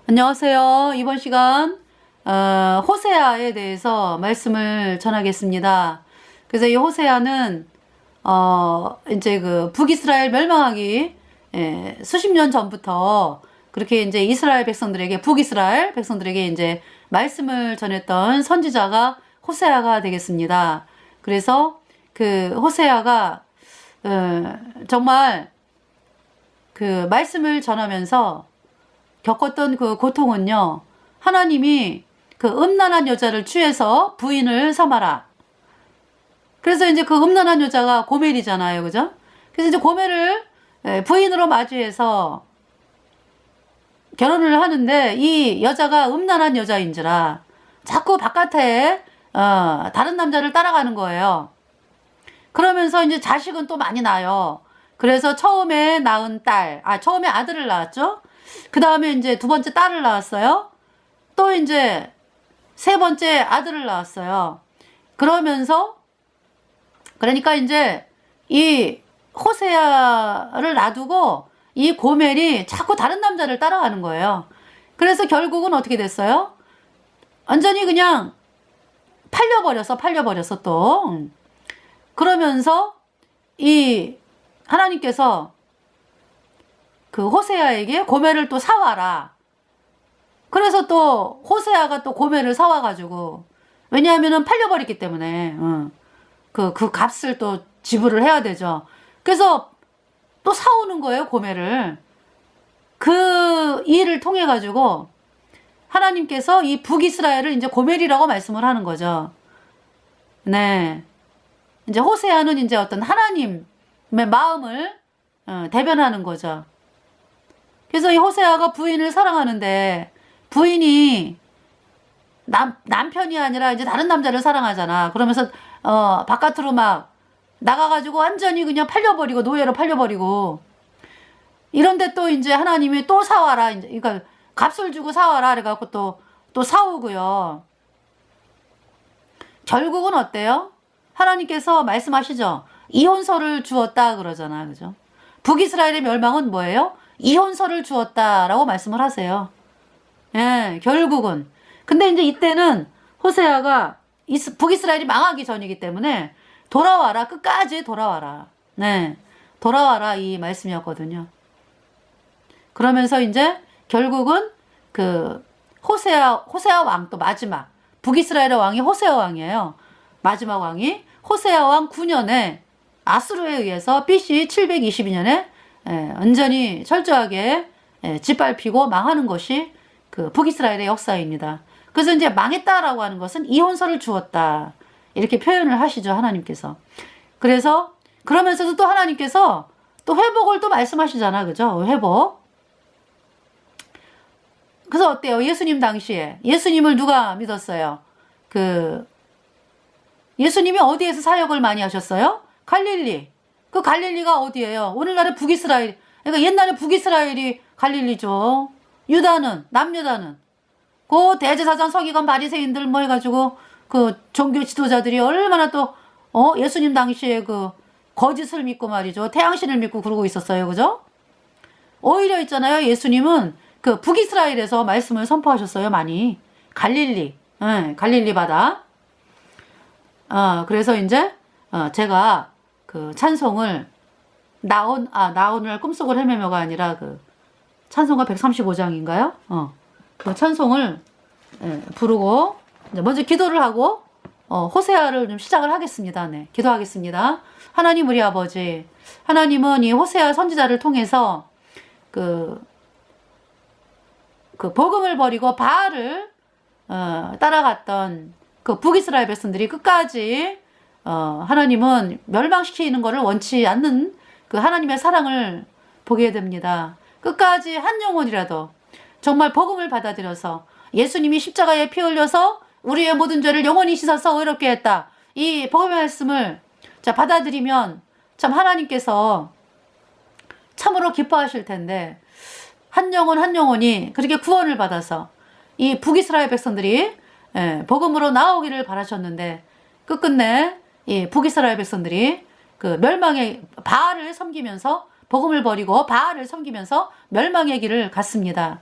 안녕하세요. 이번 시간 호세아에 대해서 말씀을 전하겠습니다. 그래서 이 호세아는 이제 그 북이스라엘 멸망하기 수십 년 전부터 그렇게 이제 이스라엘 백성들에게 북이스라엘 백성들에게 이제 말씀을 전했던 선지자가 호세아가 되겠습니다. 그래서 그 호세아가 정말 그 말씀을 전하면서 겪었던 그 고통은요, 하나님이 그 음란한 여자를 취해서 부인을 삼아라. 그래서 이제 그 음란한 여자가 고멜이잖아요. 그죠? 그래서 이제 고멜을 부인으로 맞이해서 결혼을 하는데 이 여자가 음란한 여자인지라 자꾸 바깥에 다른 남자를 따라가는 거예요. 그러면서 이제 자식은 또 많이 나요. 그래서 처음에 낳은 처음에 아들을 낳았죠. 그 다음에 이제 두 번째 딸을 낳았어요. 또 이제 세 번째 아들을 낳았어요. 그러니까 이제 이 호세아를 놔두고 이 고멜이 자꾸 다른 남자를 따라가는 거예요. 그래서 결국은 어떻게 됐어요? 완전히 그냥 팔려버렸어 또. 그러면서 이 하나님께서 그 호세아에게 고멜을 또 사와라. 그래서 또 호세아가 또 고멜을 사와가지고, 왜냐하면은 팔려버렸기 때문에 그 값을 또 지불을 해야 되죠. 그래서 또 사오는 거예요, 고멜을. 그 일을 통해 가지고 하나님께서 이 북이스라엘을 이제 고멜이라고 말씀을 하는 거죠. 네. 이제 호세아는 이제 어떤 하나님의 마음을 대변하는 거죠. 그래서 이 호세아가 부인을 사랑하는데 부인이 남편이 아니라 이제 다른 남자를 사랑하잖아. 그러면서 바깥으로 막 나가가지고 완전히 그냥 팔려버리고 노예로 팔려버리고 이런데 또 이제 하나님이 또 사와라. 이제 그러니까 값을 주고 사와라. 그래갖고 또 사오고요. 결국은 어때요? 하나님께서 말씀하시죠. 이혼서를 주었다 그러잖아. 그죠? 북이스라엘의 멸망은 뭐예요? 이혼서를 주었다라고 말씀을 하세요. 예, 결국은. 근데 이제 이때는 호세아가 북이스라엘이 망하기 전이기 때문에 돌아와라. 끝까지 돌아와라. 네. 돌아와라. 이 말씀이었거든요. 그러면서 이제 결국은 그 호세아 왕 또 마지막. 북이스라엘의 왕이 호세아 왕이에요. 마지막 왕이 호세아 왕 9년에 아수르에 의해서 BC 722년에 완전히 철저하게 짓밟히고 망하는 것이 그 북이스라엘의 역사입니다. 그래서 이제 망했다라고 하는 것은 이혼서를 주었다. 이렇게 표현을 하시죠, 하나님께서. 그래서 그러면서도 또 하나님께서 또 회복을 또 말씀하시잖아. 그죠? 회복. 그래서 어때요? 예수님 당시에 예수님을 누가 믿었어요? 예수님이 어디에서 사역을 많이 하셨어요? 갈릴리. 그 갈릴리가 어디예요? 오늘날의 북이스라엘. 그러니까 옛날에 북이스라엘이 갈릴리죠. 남유다는 그 대제사장 서기관 바리새인들 뭐 해가지고 그 종교 지도자들이 얼마나 또 예수님 당시에 그 거짓을 믿고 말이죠. 태양신을 믿고 그러고 있었어요. 그죠? 오히려 있잖아요. 예수님은 그 북이스라엘에서 말씀을 선포하셨어요. 많이. 갈릴리. 갈릴리 바다. 그래서 이제 제가 그 찬송을 나오늘 꿈속을 헤매며가 아니라 그 찬송가 135장인가요? 그 찬송을 부르고 이제 먼저 기도를 하고 호세아를 좀 시작을 하겠습니다. 네, 기도하겠습니다. 하나님 우리 아버지, 하나님은 이 호세아 선지자를 통해서 그 복음을 버리고 바알을 따라갔던 그 북이스라엘 백성들이 끝까지 하나님은 멸망시키는 것을 원치 않는 그 하나님의 사랑을 보게 됩니다. 끝까지 한 영혼이라도 정말 복음을 받아들여서 예수님이 십자가에 피 흘려서 우리의 모든 죄를 영원히 씻어서 의롭게 했다. 이 복음의 말씀을 받아들이면 참 하나님께서 참으로 기뻐하실 텐데 한 영혼이 그렇게 구원을 받아서 이 북이스라엘 백성들이 복음으로 나오기를 바라셨는데 끝끝내 이 북이스라엘 백성들이 그 멸망의 바알을 섬기면서 복음을 버리고 바알을 섬기면서 멸망의 길을 갔습니다.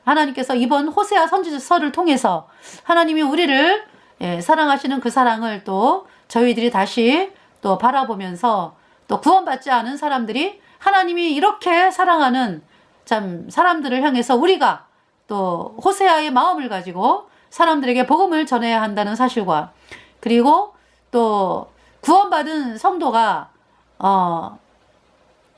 하나님께서 이번 호세아 선지서를 통해서 하나님이 우리를 사랑하시는 그 사랑을 또 저희들이 다시 또 바라보면서 또 구원받지 않은 사람들이 하나님이 이렇게 사랑하는 참 사람들을 향해서 우리가 또 호세아의 마음을 가지고 사람들에게 복음을 전해야 한다는 사실과, 그리고 또 구원받은 성도가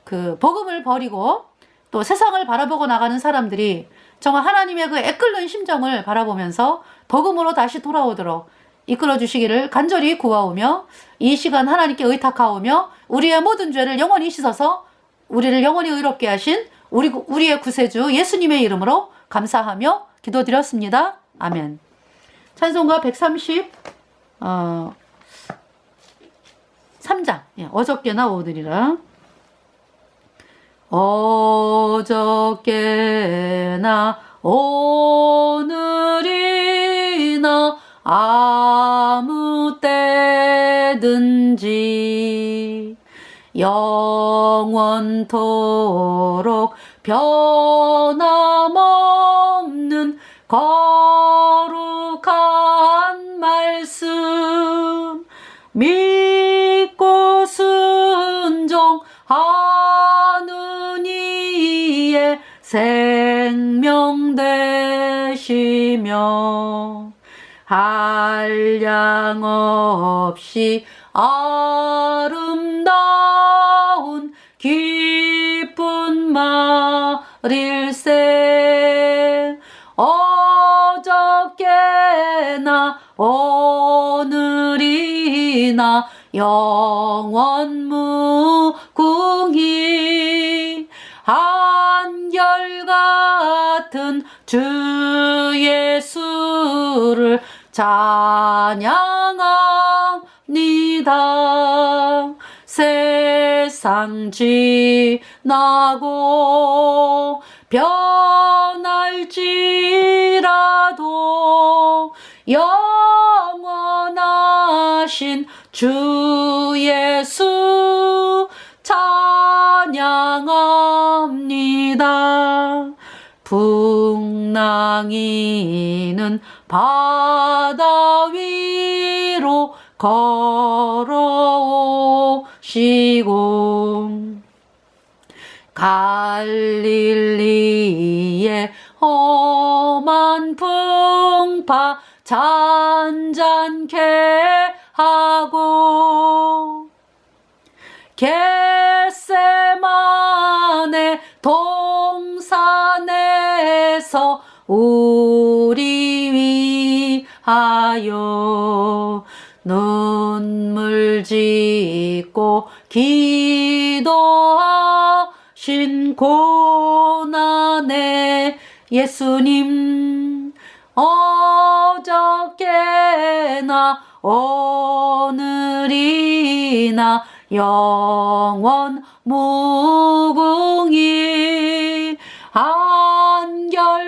그 복음을 버리고 또 세상을 바라보고 나가는 사람들이 정말 하나님의 그 애끓는 심정을 바라보면서 복음으로 다시 돌아오도록 이끌어 주시기를 간절히 구하오며, 이 시간 하나님께 의탁하오며 우리의 모든 죄를 영원히 씻어서 우리를 영원히 의롭게 하신 우리의 구세주 예수님의 이름으로 감사하며 기도드렸습니다. 아멘. 찬송가 133장 어저께나 오늘이라. 어저께나 오늘이나 아무 때든지 영원토록 변함없는 거룩한 말씀 믿고 순종하는 이의 생명 되시며 한량 없이 아름다운 기쁜 말일세. 어저께나 오늘이나 영원 무궁히 한결같은 주 예수를 찬양합니다. 세상 지나고 변할지라도 영원하신 주 예수 찬양합니다. 풍랑이는 바다 위로 걸어오시고 갈릴리의 험한 풍파 잔잔케 하고 겟세마네 동산에서 우리 위하여 눈물 짓고 기도하신 고난의 예수님, 어저께나 오늘이나 영원 무궁히 한결같은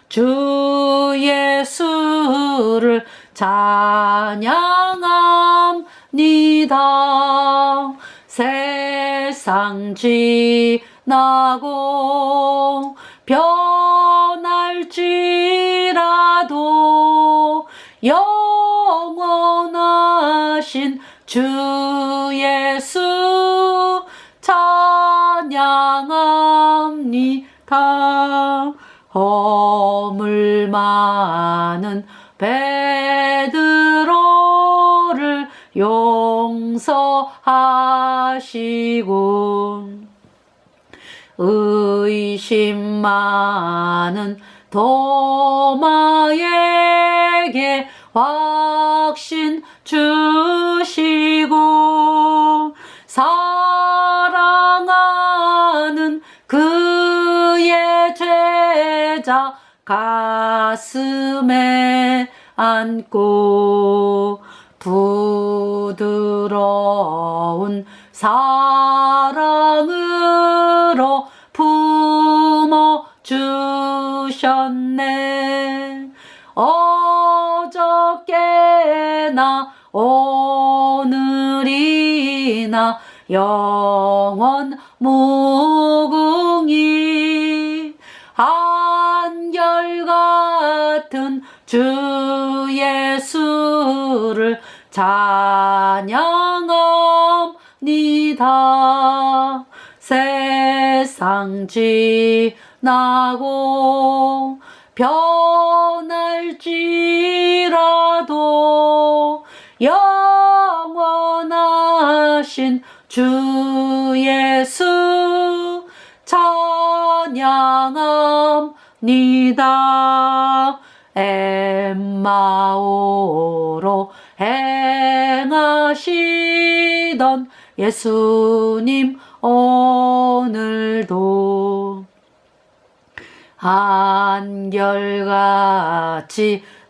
주 예수를 찬양합니다. 세상 지나고 변할지라도 영원하신 주 예수 찬양합니다. 허물 많은 베드로를 용서하시고 의심 많은 도마에게 확신 주시고 사랑하는 그의 제자 가슴에 안고 부드러운 사랑으로 품어 주셨네. 어저께나 오늘이나 영원 무궁히 한결같은 주 예수를 찬양합니다. 세상 지나고 변할지라도 영원하신 주 예수 찬양합니다. 엠마오로 행하시던 예수님 오늘도 한결같이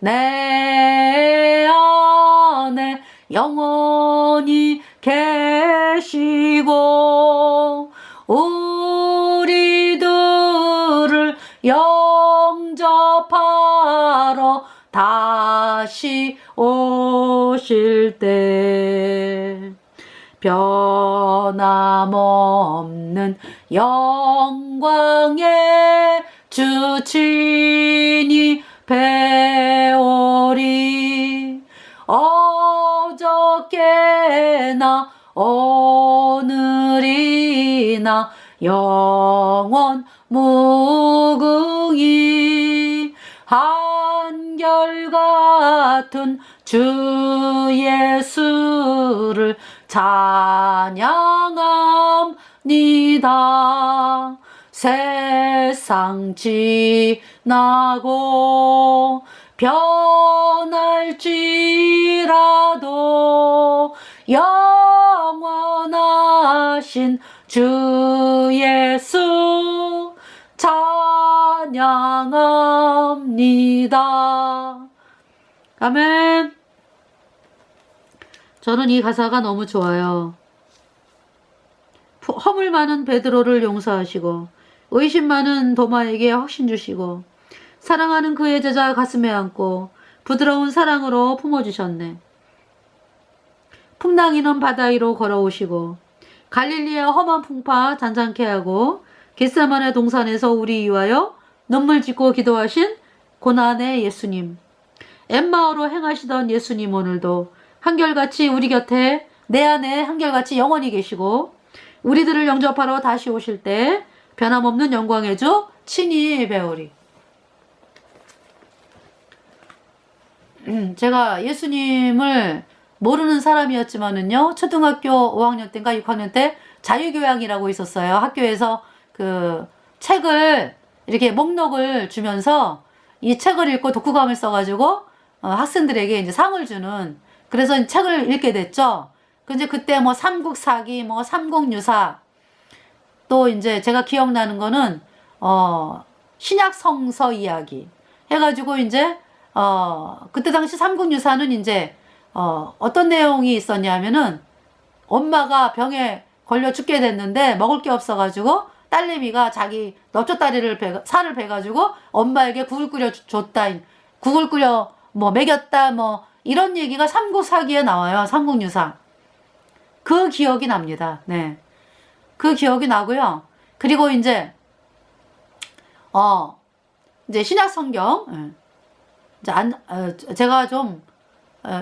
내 안에 영원히 계시고 우리들을 영접하러 다시 오실 때 변함없는 영광의 주 친히 배우리. 어저께나 오늘이나 영원 무궁히 한결같은 주 예수를 찬양합니다. 세상 지나고 변할지라도 영원하신 주 예수 찬양합니다. 아멘. 저는 이 가사가 너무 좋아요. 허물 많은 베드로를 용서하시고 의심 많은 도마에게 확신 주시고 사랑하는 그의 제자 가슴에 안고 부드러운 사랑으로 품어주셨네. 풍랑이는 바다 위로 걸어오시고 갈릴리의 험한 풍파 잔잔케 하고 겟세마네 동산에서 우리 위하여 눈물 짓고 기도하신 고난의 예수님, 엠마오로 행하시던 예수님 오늘도 한결같이 우리 곁에 내 안에 한결같이 영원히 계시고 우리들을 영접하러 다시 오실 때 변함없는 영광의 주 친히 배우리. 제가 예수님을 모르는 사람이었지만은요, 초등학교 5학년 때인가 6학년 때 자유교양이라고 있었어요. 학교에서 그 책을 이렇게 목록을 주면서 이 책을 읽고 독후감을 써가지고 학생들에게 이제 상을 주는, 그래서 책을 읽게 됐죠. 근데 그때 뭐 삼국사기, 뭐 삼국유사, 또 이제 제가 기억나는 거는 신약성서 이야기 해가지고 이제 그때 당시 삼국유사는 이제 어떤 내용이 있었냐면은 엄마가 병에 걸려 죽게 됐는데 먹을 게 없어가지고 딸내미가 자기 넙조다리를 살을 베가지고 엄마에게 국을 끓여 줬다, 국을 끓여 뭐 먹였다, 뭐 이런 얘기가 삼국사기에 나와요. 삼국유사. 그 기억이 납니다. 네. 그 기억이 나고요. 그리고 이제 신약 성경, 이제 제가 좀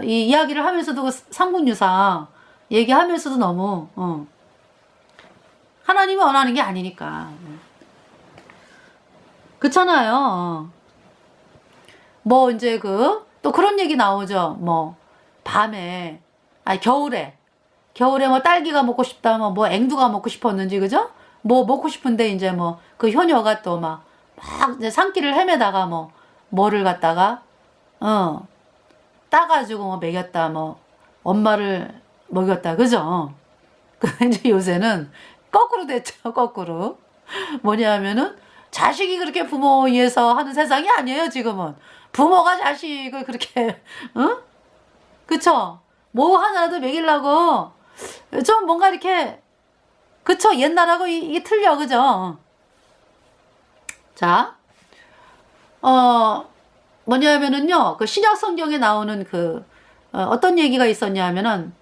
이 이야기를 하면서도 그 삼국유사 얘기하면서도 너무 하나님이 원하는 게 아니니까. 그렇잖아요. 뭐 이제 또 그런 얘기 나오죠. 뭐 밤에 겨울에 뭐 딸기가 먹고 싶다, 뭐 앵두가 먹고 싶었는지, 그죠? 뭐 먹고 싶은데 이제 뭐 그 효녀가 또 막 이제 산길을 헤매다가 뭐를 갖다가 따가지고 뭐 먹였다, 뭐 엄마를 먹였다, 그죠? 이제 요새는 거꾸로 됐죠. 거꾸로. 뭐냐면은 자식이 그렇게 부모 위해서 하는 세상이 아니에요. 지금은 부모가 자식을 그렇게 그쵸? 뭐 하나라도 먹이려고 좀 뭔가 이렇게, 그쵸? 옛날하고 이게 틀려, 그죠? 자, 뭐냐면은요, 그 신약 성경에 나오는 어떤 얘기가 있었냐면은,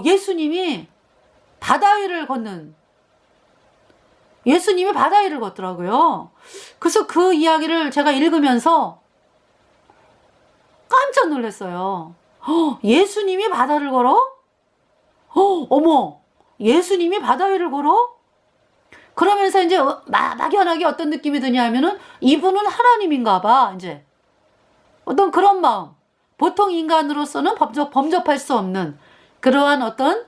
예수님이 바다 위를 걷는, 예수님이 바다 위를 걷더라고요. 그래서 그 이야기를 제가 읽으면서 깜짝 놀랐어요. 예수님이 바다를 걸어? 어머, 예수님이 바다 위를 걸어? 그러면서 이제 막연하게 어떤 느낌이 드냐면은 이분은 하나님인가 봐. 이제 어떤 그런 마음. 보통 인간으로서는 범접할 수 없는 그러한 어떤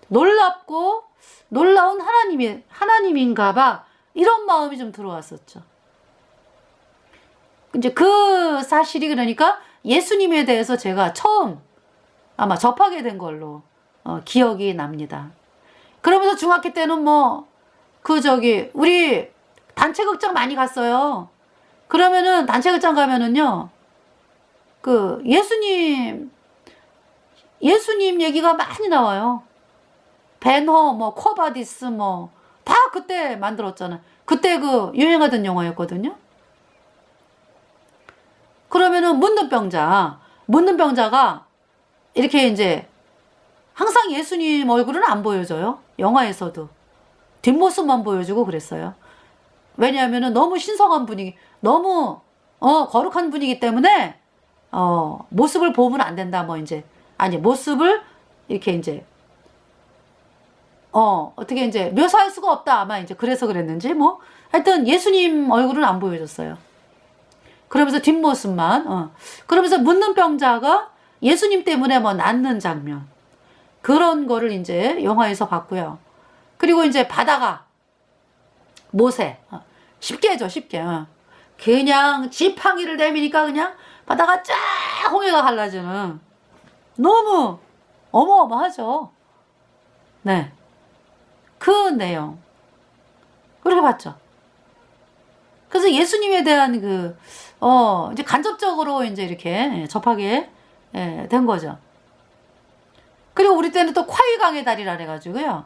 놀랍고 놀라운 하나님인가 봐. 이런 마음이 좀 들어왔었죠. 이제 그 사실이 그러니까 예수님에 대해서 제가 처음 아마 접하게 된 걸로 기억이 납니다. 그러면서 중학교 때는 우리 단체 극장 많이 갔어요. 그러면은 단체 극장 가면은요, 그 예수님 얘기가 많이 나와요. 벤허, 코바디스 다 그때 만들었잖아. 그때 그 유행하던 영화였거든요. 그러면은 묻는 병자가 이렇게 이제 항상 예수님 얼굴은 안 보여줘요. 영화에서도. 뒷모습만 보여주고 그랬어요. 왜냐하면은 너무 신성한 분위기, 너무, 거룩한 분이기 때문에, 모습을 보면 안 된다, 모습을 이렇게 이제, 어떻게 이제 묘사할 수가 없다. 아마 이제 그래서 그랬는지, 하여튼 예수님 얼굴은 안 보여줬어요. 그러면서 뒷모습만, 그러면서 묻는 병자가 예수님 때문에 낫는 장면. 그런 거를 이제 영화에서 봤고요. 그리고 이제 바다가 모세. 쉽게 해줘, 쉽게. 그냥 지팡이를 내미니까 그냥 바다가 쫙 홍해가 갈라지는. 너무 어마어마하죠. 네. 그 내용. 그렇게 봤죠. 그래서 예수님에 대한 이제 간접적으로 이제 이렇게 접하게 된 거죠. 그리고 우리 때는 또 콰이강의 다리라 그래가지고요.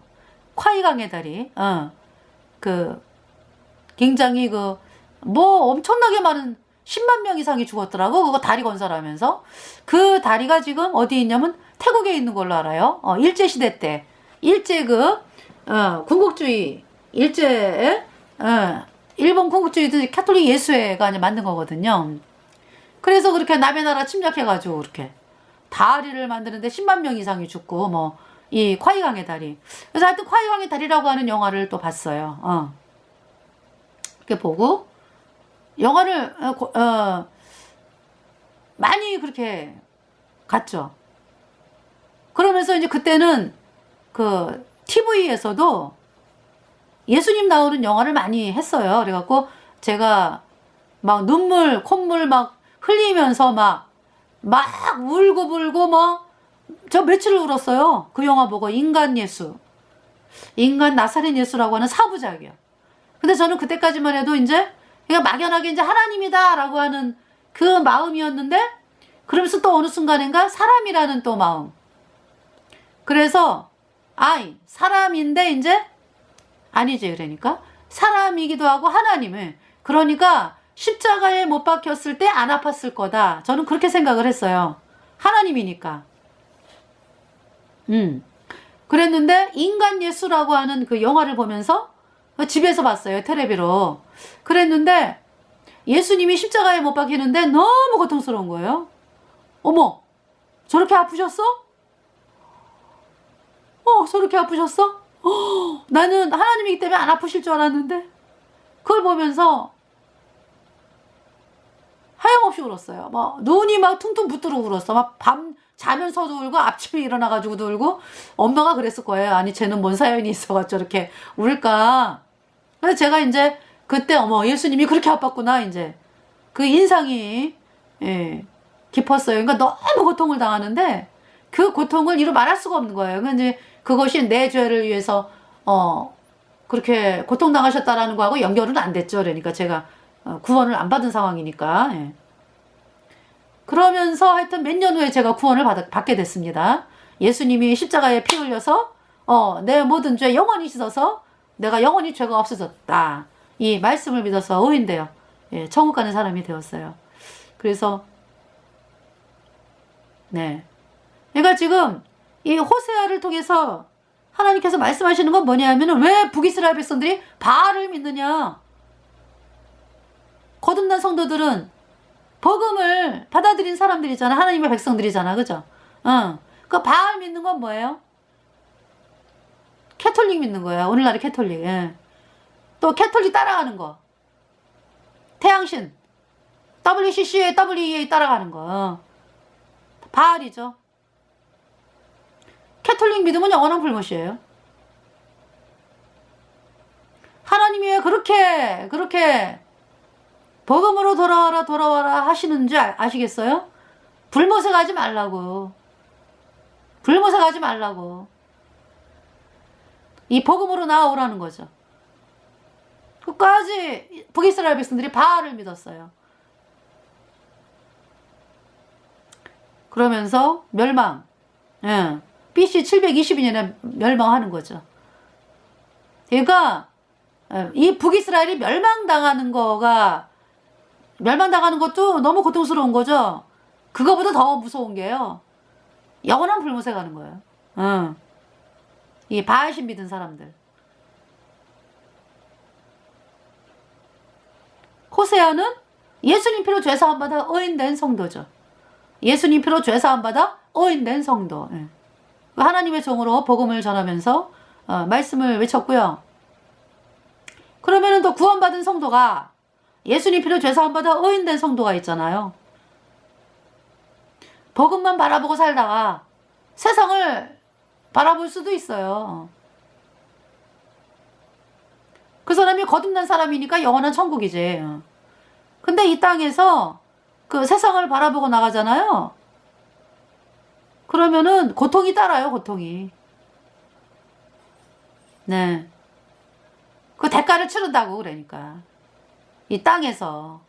콰이강의 다리. 굉장히 엄청나게 많은 10만 명 이상이 죽었더라고. 그거 다리 건설하면서. 그 다리가 지금 어디 있냐면 태국에 있는 걸로 알아요. 일제시대 때. 군국주의, 일본 군국주의도 카톨릭 예수회가 이제 만든 거거든요. 그래서 그렇게 남의 나라 침략해가지고 그렇게 다리를 만드는데 10만 명 이상이 죽고 이 콰이강의 다리. 그래서 하여튼 콰이강의 다리라고 하는 영화를 또 봤어요. 이렇게 보고 영화를 많이 그렇게 갔죠. 그러면서 이제 그때는 그 TV에서도 예수님 나오는 영화를 많이 했어요. 그래갖고 제가 막 눈물, 콧물 막 흘리면서 막 울고 저 며칠을 울었어요. 그 영화 보고 인간 나사렛 예수라고 하는 사부작이요. 근데 저는 그때까지만 해도 이제 그냥 막연하게 이제 하나님이다라고 하는 그 마음이었는데 그러면서 또 어느 순간인가 사람이라는 또 마음. 그래서 사람인데 이제 아니지 그러니까 사람이기도 하고 하나님을 그러니까 십자가에 못 박혔을 때 안 아팠을 거다. 저는 그렇게 생각을 했어요. 하나님이니까. 그랬는데 인간 예수라고 하는 그 영화를 보면서 집에서 봤어요. 테레비로. 그랬는데 예수님이 십자가에 못 박히는데 너무 고통스러운 거예요. 어머, 저렇게 아프셨어? 저렇게 아프셨어? 나는 하나님이기 때문에 안 아프실 줄 알았는데 그걸 보면서 하염없이 울었어요. 눈이 퉁퉁 붙도록 울었어. 밤 자면서도 울고 아침에 일어나가지고도 울고. 엄마가 그랬을 거예요. 아니 쟤는 뭔 사연이 있어가지고 저렇게 울까. 그래서 제가 이제 그때 예수님이 그렇게 아팠구나 이제 그 인상이 깊었어요. 그러니까 너무 고통을 당하는데 그 고통을 이루 말할 수가 없는 거예요. 그러니까 이제 그것이 내 죄를 위해서 그렇게 고통당하셨다라는 거하고 연결은 안 됐죠. 그러니까 제가 구원을 안 받은 상황이니까. 그러면서 하여튼 몇 년 후에 제가 구원을 받게 됐습니다. 예수님이 십자가에 피 흘려서 내 모든 죄 영원히 씻어서 내가 영원히 죄가 없어졌다. 이 말씀을 믿어서 의인되어 천국 가는 사람이 되었어요. 그래서 그러니까 지금 이 호세아를 통해서 하나님께서 말씀하시는 건 뭐냐 하면은 왜 북이스라엘 백성들이 바알을 믿느냐. 거듭난 성도들은 복음을 받아들인 사람들이잖아. 하나님의 백성들이잖아. 그죠? 그 바알 믿는 건 뭐예요? 캐톨릭 믿는 거야. 오늘날의 캐톨릭. 예. 또 캐톨릭 따라가는 거. 태양신. WCCA, WEA 따라가는 거. 바알이죠. 캐톨릭 믿음은 영원한 불못이에요. 하나님이 왜 그렇게 복음으로 돌아와라 하시는지 아시겠어요? 불못에 가지 말라고. 불못에 가지 말라고. 이 복음으로 나아오라는 거죠. 끝까지 북이스라엘 백성들이 바알을 믿었어요. 그러면서 멸망. 예. BC 722년에 멸망하는 거죠. 그러니까 이 북이스라엘이 멸망당하는 것도 너무 고통스러운 거죠. 그거보다 더 무서운 게요. 영원한 불못에 가는 거예요. 이 바알신 믿은 사람들. 호세아는 예수님 피로 죄사함 받아 의인된 성도죠. 예수님 피로 죄사함 받아 의인된 성도. 하나님의 종으로 복음을 전하면서 말씀을 외쳤고요. 그러면은 또 구원받은 성도가 예수님 피로 죄사함 받아 의인된 성도가 있잖아요. 복음만 바라보고 살다가 세상을 바라볼 수도 있어요. 그 사람이 거듭난 사람이니까 영원한 천국이지. 근데 이 땅에서 그 세상을 바라보고 나가잖아요. 그러면은 고통이 따라요, 고통이. 네. 그 대가를 치른다고 그러니까. 이 땅에서.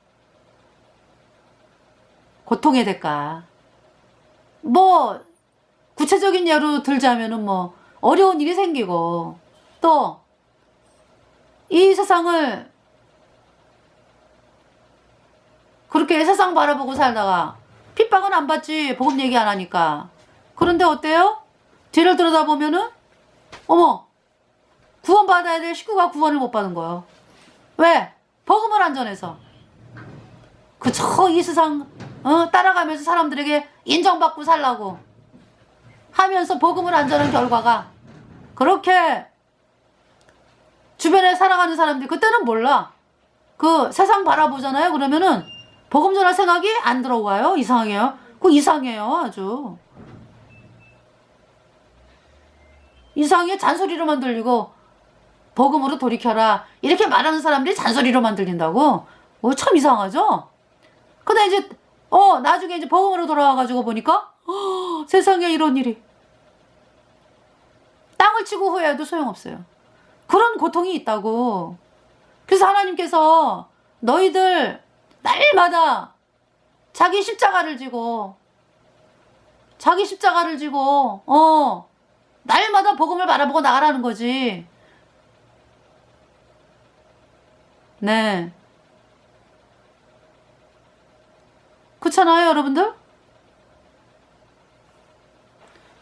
고통의 대가. 뭐, 구체적인 예로 들자면은 뭐, 어려운 일이 생기고, 또, 이 세상을 그렇게 세상 바라보고 살다가 핍박은 안 받지. 복음 얘기 안 하니까. 그런데 어때요? 뒤를 들여다보면은 어머, 구원받아야 될 식구가 구원을 못 받은 거예요. 왜? 복음을 안 전해서. 그저 이 세상 따라가면서 사람들에게 인정받고 살라고 하면서 복음을 안 전한 결과가 그렇게 주변에 살아가는 사람들이 그때는 몰라. 그 세상 바라보잖아요. 그러면은 복음 전할 생각이 안 들어와요. 이상해요. 그거 이상해요. 아주. 이상해. 잔소리로만 들리고 복음으로 돌이켜라. 이렇게 말하는 사람들이 잔소리로만 들린다고? 참 이상하죠? 근데 이제 나중에 이제 복음으로 돌아와가지고 보니까 세상에 이런 일이. 땅을 치고 후회해도 소용없어요. 그런 고통이 있다고. 그래서 하나님께서 너희들 날마다 자기 십자가를 지고 날마다 복음을 바라보고 나가라는 거지. 네. 그렇잖아요, 여러분들?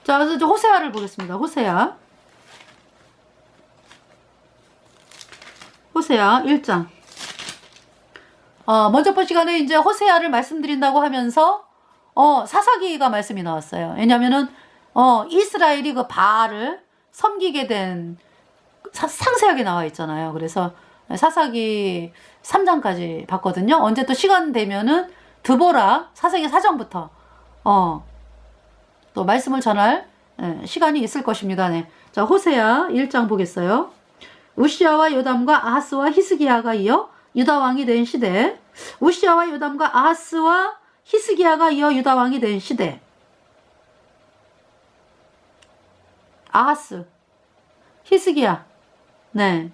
자, 그래서 이제 호세아를 보겠습니다. 호세아 1장. 먼저 본 시간에 이제 호세아를 말씀드린다고 하면서, 사사기가 말씀이 나왔어요. 왜냐면은, 이스라엘이 그 바알을 섬기게 된, 상세하게 나와 있잖아요. 그래서 사사기 3장까지 봤거든요. 언제 또 시간 되면은, 드보라, 사사기 4장부터, 또 말씀을 전할 시간이 있을 것입니다. 네. 자, 호세아 1장 보겠어요. 우시아와 요담과 아하스와 히스기야가 이어 유다 왕이 된 시대. 우시아와 요담과 아하스와 히스기야가 이어 유다 왕이 된 시대. 아하스, 히스기야. 네.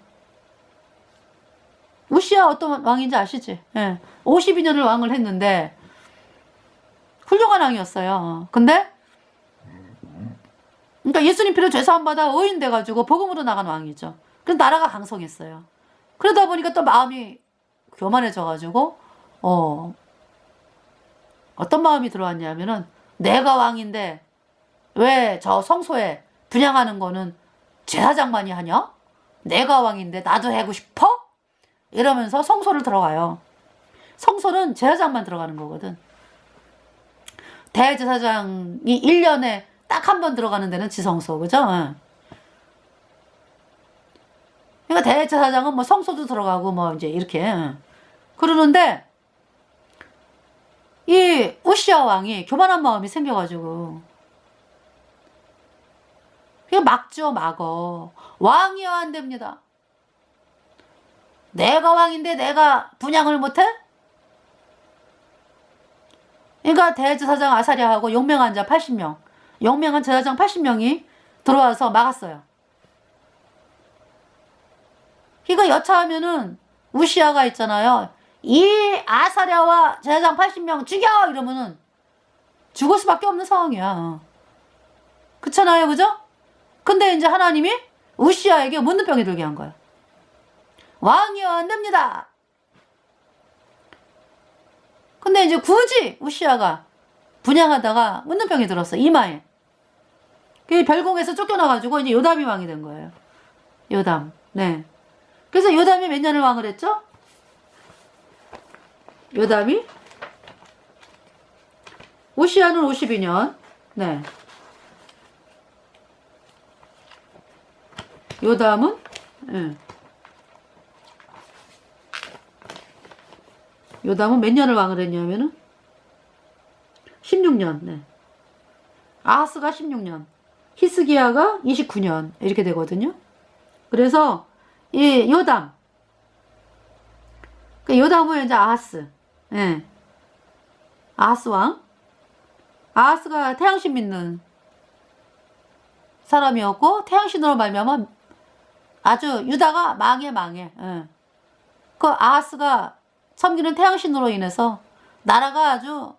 우시아 어떤 왕인지 아시지? 네. 52년을 왕을 했는데 훌륭한 왕이었어요. 근데 그러니까 예수님 피로 죄사함 받아 의인 돼가지고 복음으로 나간 왕이죠. 그래서 나라가 강성했어요. 그러다 보니까 또 마음이 교만해져가지고 어떤 마음이 들어왔냐면은 내가 왕인데 왜 저 성소에 분향하는 거는 제사장만이 하냐? 내가 왕인데 나도 하고 싶어? 이러면서 성소를 들어가요. 성소는 제사장만 들어가는 거거든. 대제사장이 1년에 딱 한 번 들어가는 데는 지성소, 그죠? 그러니까 대제사장은 뭐 성소도 들어가고 뭐 이제 이렇게 그러는데 이 우시야 왕이 교만한 마음이 생겨가지고 그냥 막죠, 막어. 왕이야 안 됩니다. 내가 왕인데 내가 분양을 못해? 그러니까 대제사장 아사랴하고 용맹한 자 80명, 용맹한 제사장 80명이 들어와서 막았어요. 그러니까 여차하면은 우시야가 있잖아요. 이 아사랴와 제사장 80명 죽여! 이러면은 죽을 수밖에 없는 상황이야. 그렇잖아요, 그죠? 근데 이제 하나님이 우시야에게 문둥병이 들게 한 거야. 왕이여 안 됩니다. 근데 이제 굳이 우시야가 분양하다가 문둥병이 들었어, 이마에. 그 별궁에서 쫓겨나가지고 이제 요담이 왕이 된 거예요. 요담. 네. 그래서 요담이 몇 년을 왕을 했죠? 요담이 우시야는 52년. 네. 요담은 요담은 몇 년을 왕을 했냐면은 16년. 네. 아하스가 16년, 히스기야가 29년 이렇게 되거든요. 그래서 이 요담, 그 요담은 이제 아하스, 예, 아하스 왕. 아하스가 태양신 믿는 사람이었고 태양신으로 말미암아 아주 유다가 망해. 예. 그 아하스가 섬기는 태양신으로 인해서 나라가 아주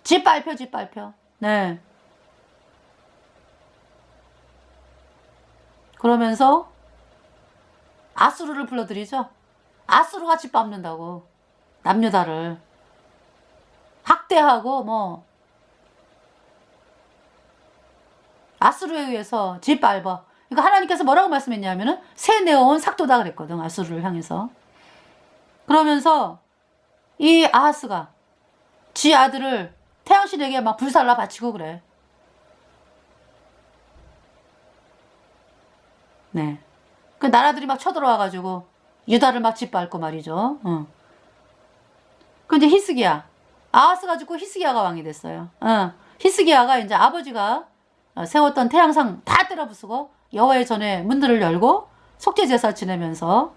짓밟혀. 네. 그러면서 아수르를 불러들이죠. 아수르가 짓밟는다고. 남유다를 학대하고 뭐 아수르에 의해서 짓밟아. 그러니까 하나님께서 뭐라고 말씀했냐면은 새 내어온 삭도다 그랬거든, 아수르를 향해서. 그러면서 이 아하스가 지 아들을 태양신에게 막 불살라 바치고 그래. 네. 그 나라들이 막 쳐들어와가지고 유다를 막 짓밟고 말이죠. 그 이제 히스기야. 아하스가 죽고 히스기야가 왕이 됐어요. 히스기야가 이제 아버지가 세웠던 태양상 다 때려부수고 여호와의 전에 문들을 열고 속죄 제사 지내면서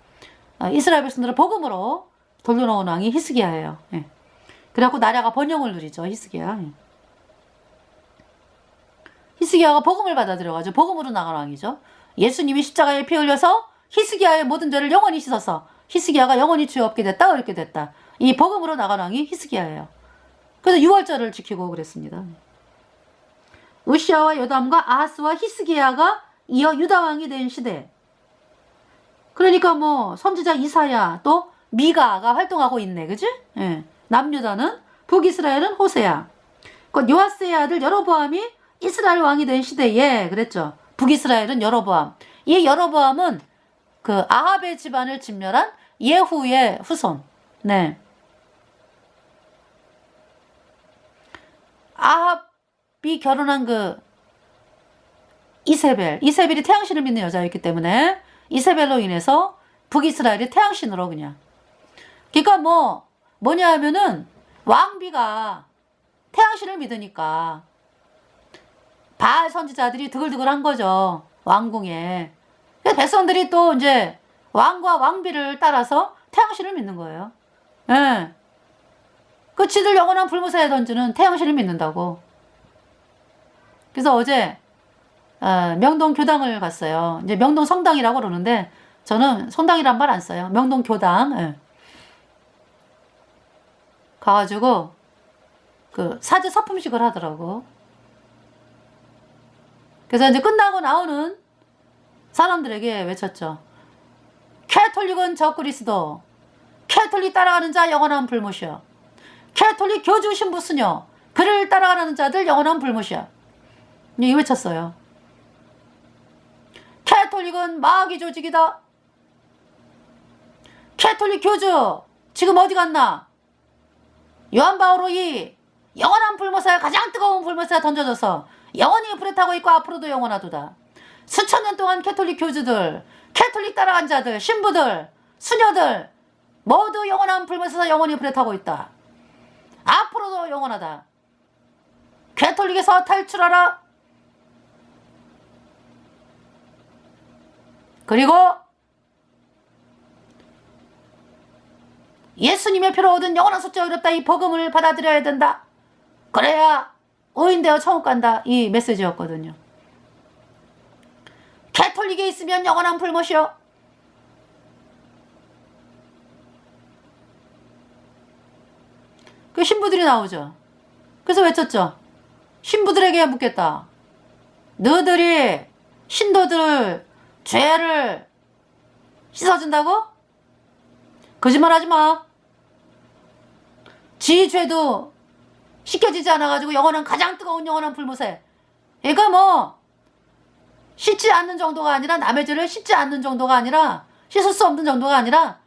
이스라엘 백성들을 복음으로 돌려놓은 왕이 히스기야예요. 예. 그래갖고 나라가 번영을 누리죠, 히스기야. 예. 히스기야가 복음을 받아들여가지고 복음으로 나간 왕이죠. 예수님이 십자가에 피 흘려서 히스기야의 모든 죄를 영원히 씻어서 히스기야가 영원히 죄 없게 됐다, 이렇게 됐다. 이 복음으로 나간 왕이 히스기야예요. 그래서 유월절을 지키고 그랬습니다. 우시야와 요담과 아하스와 히스기야가 이어 유다 왕이 된 시대. 그러니까 뭐 선지자 이사야 또 미가가 활동하고 있네, 그지? 예. 남유다는 북이스라엘은 호세야. 그 요아스의 아들 여로보암이 이스라엘 왕이 된 시대에 그랬죠. 북이스라엘은 여로보암. 이 여로보암은 그 아합의 집안을 진멸한 예후의 후손. 네. 아합이 결혼한 그 이세벨이 태양신을 믿는 여자였기 때문에 이세벨로 인해서 북이스라엘이 태양신으로 그냥. 그러니까 뭐냐 하면은 왕비가 태양신을 믿으니까 바알 선지자들이 드글드글한 거죠, 왕궁에. 그래서 백성들이 또 이제 왕과 왕비를 따라서 태양신을 믿는 거예요. 예. 그 지들 영원한 불무사에 던지는 태양신을 믿는다고. 그래서 어제 명동 교당을 갔어요. 이제 명동 성당이라고 그러는데 저는 성당이란 말 안 써요. 명동 교당. 예. 가가지고 그 사제 서품식을 하더라고. 그래서 이제 끝나고 나오는 사람들에게 외쳤죠. 캐톨릭은 적그리스도, 캐톨릭 따라가는 자 영원한 불못이여. 캐톨릭 교주 신부 수녀, 그를 따라가는 자들 영원한 불못이야. 이 외쳤어요. 캐톨릭은 마귀 조직이다. 캐톨릭 교주 지금 어디 갔나? 요한 바오로 이 영원한 불모사에 가장 뜨거운 불모사에 던져져서 영원히 불에 타고 있고 앞으로도 영원하도다. 수천 년 동안 캐톨릭 교주들, 캐톨릭 따라간 자들, 신부들, 수녀들 모두 영원한 불모사에서 영원히 불에 타고 있다. 앞으로도 영원하다. 캐톨릭에서 탈출하라. 그리고 예수님의 피로 얻은 영원한 속죄가 어렵다. 이 복음을 받아들여야 된다. 그래야 의인되어 천국 간다. 이 메시지였거든요. 캐톨릭에 있으면 영원한 불못이요. 그 신부들이 나오죠. 그래서 외쳤죠. 신부들에게 묻겠다. 너희들이 신도들 죄를 씻어준다고? 거짓말하지 마. 지 죄도 씻겨지지 않아가지고 영원한 가장 뜨거운 영원한 불못에. 그러니까 뭐 씻지 않는 정도가 아니라 남의 죄를 씻지 않는 정도가 아니라 씻을 수 없는 정도가 아니라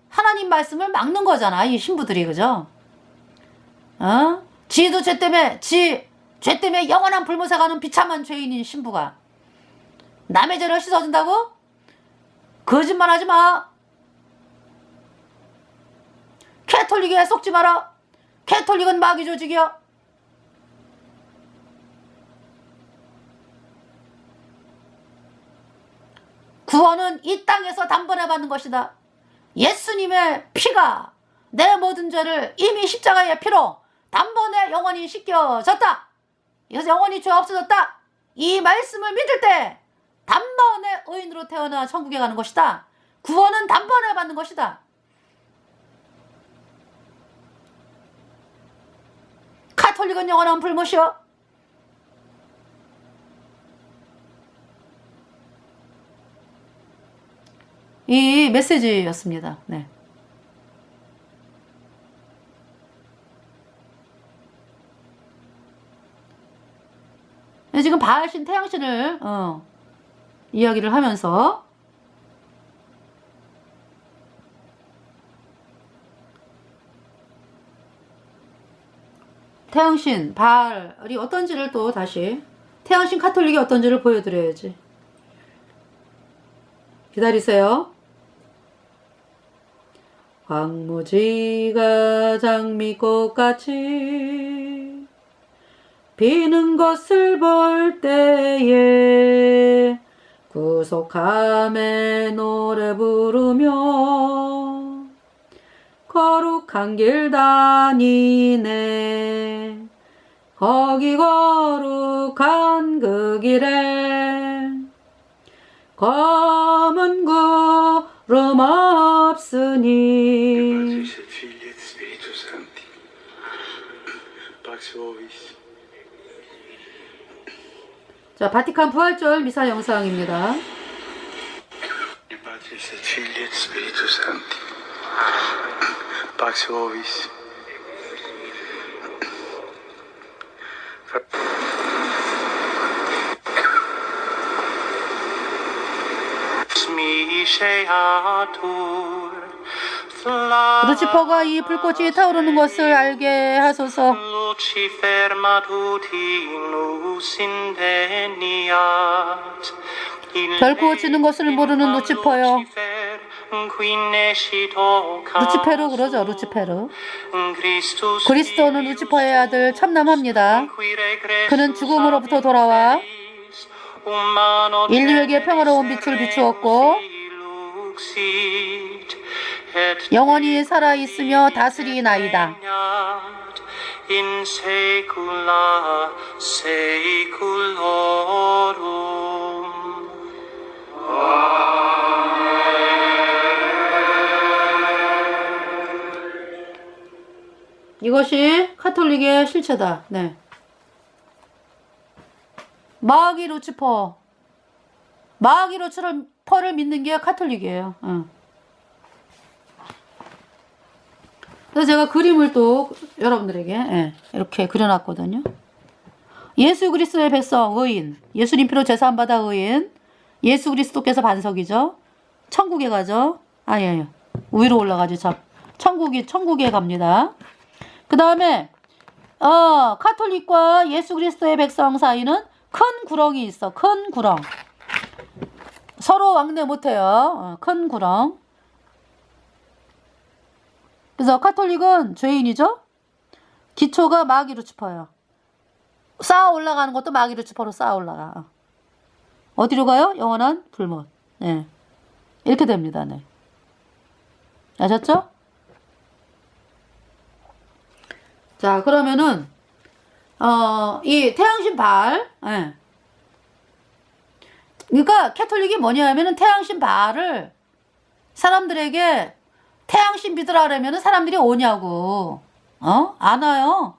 하나님 말씀을 막는 거잖아. 이 신부들이. 그죠? 지도 죄 때문에 죄 때문에 영원한 불못에 가는 비참한 죄인인 신부가 남의 죄를 씻어준다고? 거짓말하지 마. 캐톨릭에 속지 마라. 캐톨릭은 마귀 조직이야. 구원은 이 땅에서 단번에 받는 것이다. 예수님의 피가 내 모든 죄를 이미 십자가의 피로 단번에 영원히 씻겨졌다. 그래서 영원히 죄 없어졌다. 이 말씀을 믿을 때 단번에 의인으로 태어나 천국에 가는 것이다. 구원은 단번에 받는 것이다. 카톨릭은 영원한 불못이요. 이 메시지였습니다. 네. 지금 바알신 태양신을 이야기를 하면서 태양신 바알이 어떤지를 또 다시 태양신 카톨릭이 어떤지를 보여드려야지. 기다리세요. 황무지가 장미꽃같이 피는 것을 볼 때에 구속함에 노래 부르며 거룩한 길 다니네. 거기 거룩한 그 길에 검은 구름 없으니. 자, 바티칸 부활절 미사 영상입니다. 루치퍼가 이 불꽃이 타오르는 것을 알게 하소서. 결코 지는 것을 모르는 루치퍼요. 루치페르 그러죠. 루치페르. 그리스도는 루치퍼의 아들 참남합니다. 그는 죽음으로부터 돌아와 인류에게 평화로운 빛을 비추었고 영원히 살아있으며 다스리나이다. in saecula saeculorum. 이것이 카톨릭의 실체다. 네. 마귀 루치퍼. 마귀 루치퍼를 믿는 게 카톨릭이에요. 그래서 제가 그림을 또 여러분들에게 이렇게 그려놨거든요. 예수 그리스도의 백성 의인, 예수님 피로 제사함 받아 의인, 예수 그리스도께서 반석이죠. 천국에 가죠. 아예 위로 올라가죠. 참 천국에 갑니다. 그 다음에 카톨릭과 예수 그리스도의 백성 사이는 큰 구렁이 있어. 큰 구렁. 서로 왕래 못해요. 큰 구렁. 그래서 카톨릭은 죄인이죠. 기초가 마귀로 짚어요. 쌓아 올라가는 것도 마귀로 짚어로 쌓아 올라가. 어디로 가요? 영원한 불못. 네. 이렇게 됩니다. 네. 아셨죠? 자, 그러면은 이 태양신 바알, 예. 그러니까 캐톨릭이 뭐냐 하면은 태양신 바알을 사람들에게 태양신 믿으라 그러면은 사람들이 오냐고. 안 와요.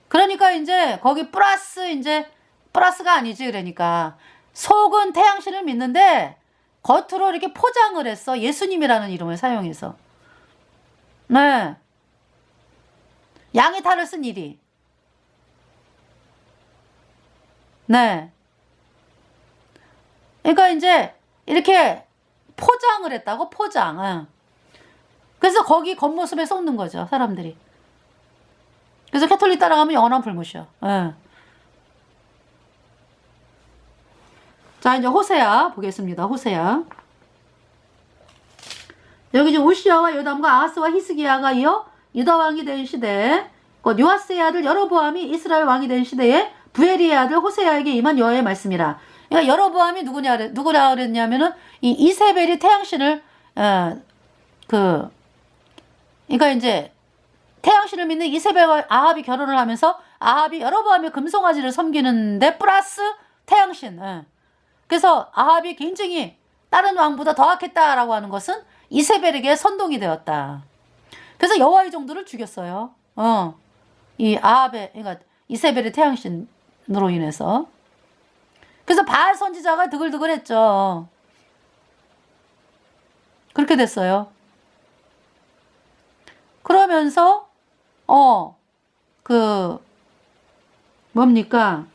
그러니까 이제 거기 플러스가 아니지. 그러니까 속은 태양신을 믿는데 겉으로 이렇게 포장을 했어. 예수님이라는 이름을 사용해서. 네. 양의 탈을 쓴 일이. 네. 그러니까 이제 이렇게 포장을 했다고, 포장. 응. 그래서 거기 겉모습에 쏟는 거죠, 사람들이. 그래서 캐톨릭 따라가면 영원한 불못이요. 응. 자, 이제 호세아 보겠습니다. 호세아. 여기 이제 우시아와 요담과 아하스와 히스기야가 이어 유다 왕이 된 시대에 곧 요아스의 아들 여로보암이 이스라엘 왕이 된 시대에 부에리의 아들 호세아에게 임한 여호와의 말씀이라. 그러니까 여로보암이 누구라 그랬냐면은 이 이세벨이 태양신을 그러니까 이제 태양신을 믿는 이세벨과 아합이 결혼을 하면서 아합이 여로보암의 금송아지를 섬기는데 플러스 태양신. 그래서 아합이 굉장히 다른 왕보다 더 악했다라고 하는 것은 이세벨에게 선동이 되었다. 그래서 여호와의 종들을 죽였어요. 이 아합의, 그러니까 이세벨의 태양신으로 인해서. 그래서 바알 선지자가 드글드글했죠. 그렇게 됐어요. 그러면서 뭡니까?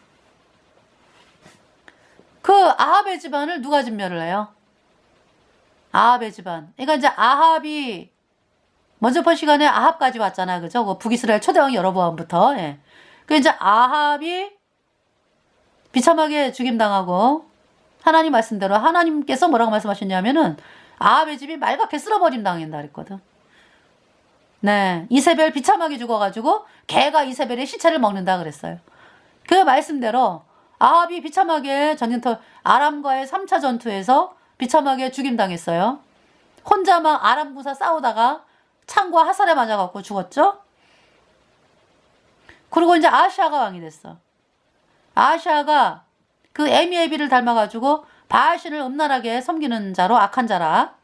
그 아합의 집안을 누가 진멸을 해요? 아합의 집안. 그러니까 이제 아합이 먼저 본 시간에 아합까지 왔잖아, 그죠? 그 북이스라엘 초대왕 여로보암부터. 예. 그 이제 아합이 비참하게 죽임당하고 하나님 말씀대로 하나님께서 뭐라고 말씀하셨냐면은 아합의 집이 말갛게 쓸어버림 당한다 그랬거든. 네, 이세벨 비참하게 죽어가지고 개가 이세벨의 시체를 먹는다 그랬어요. 그 말씀대로 아합이 비참하게 전쟁터 아람과의 3차 전투에서 비참하게 죽임당했어요. 혼자 막 아람 군사 싸우다가 창과 화살에 맞아갖고 죽었죠. 그리고 이제 아하시아가 왕이 됐어. 아하시아가 그 에미에비를 닮아가지고 바알신을 음란하게 섬기는 자로 악한 자라.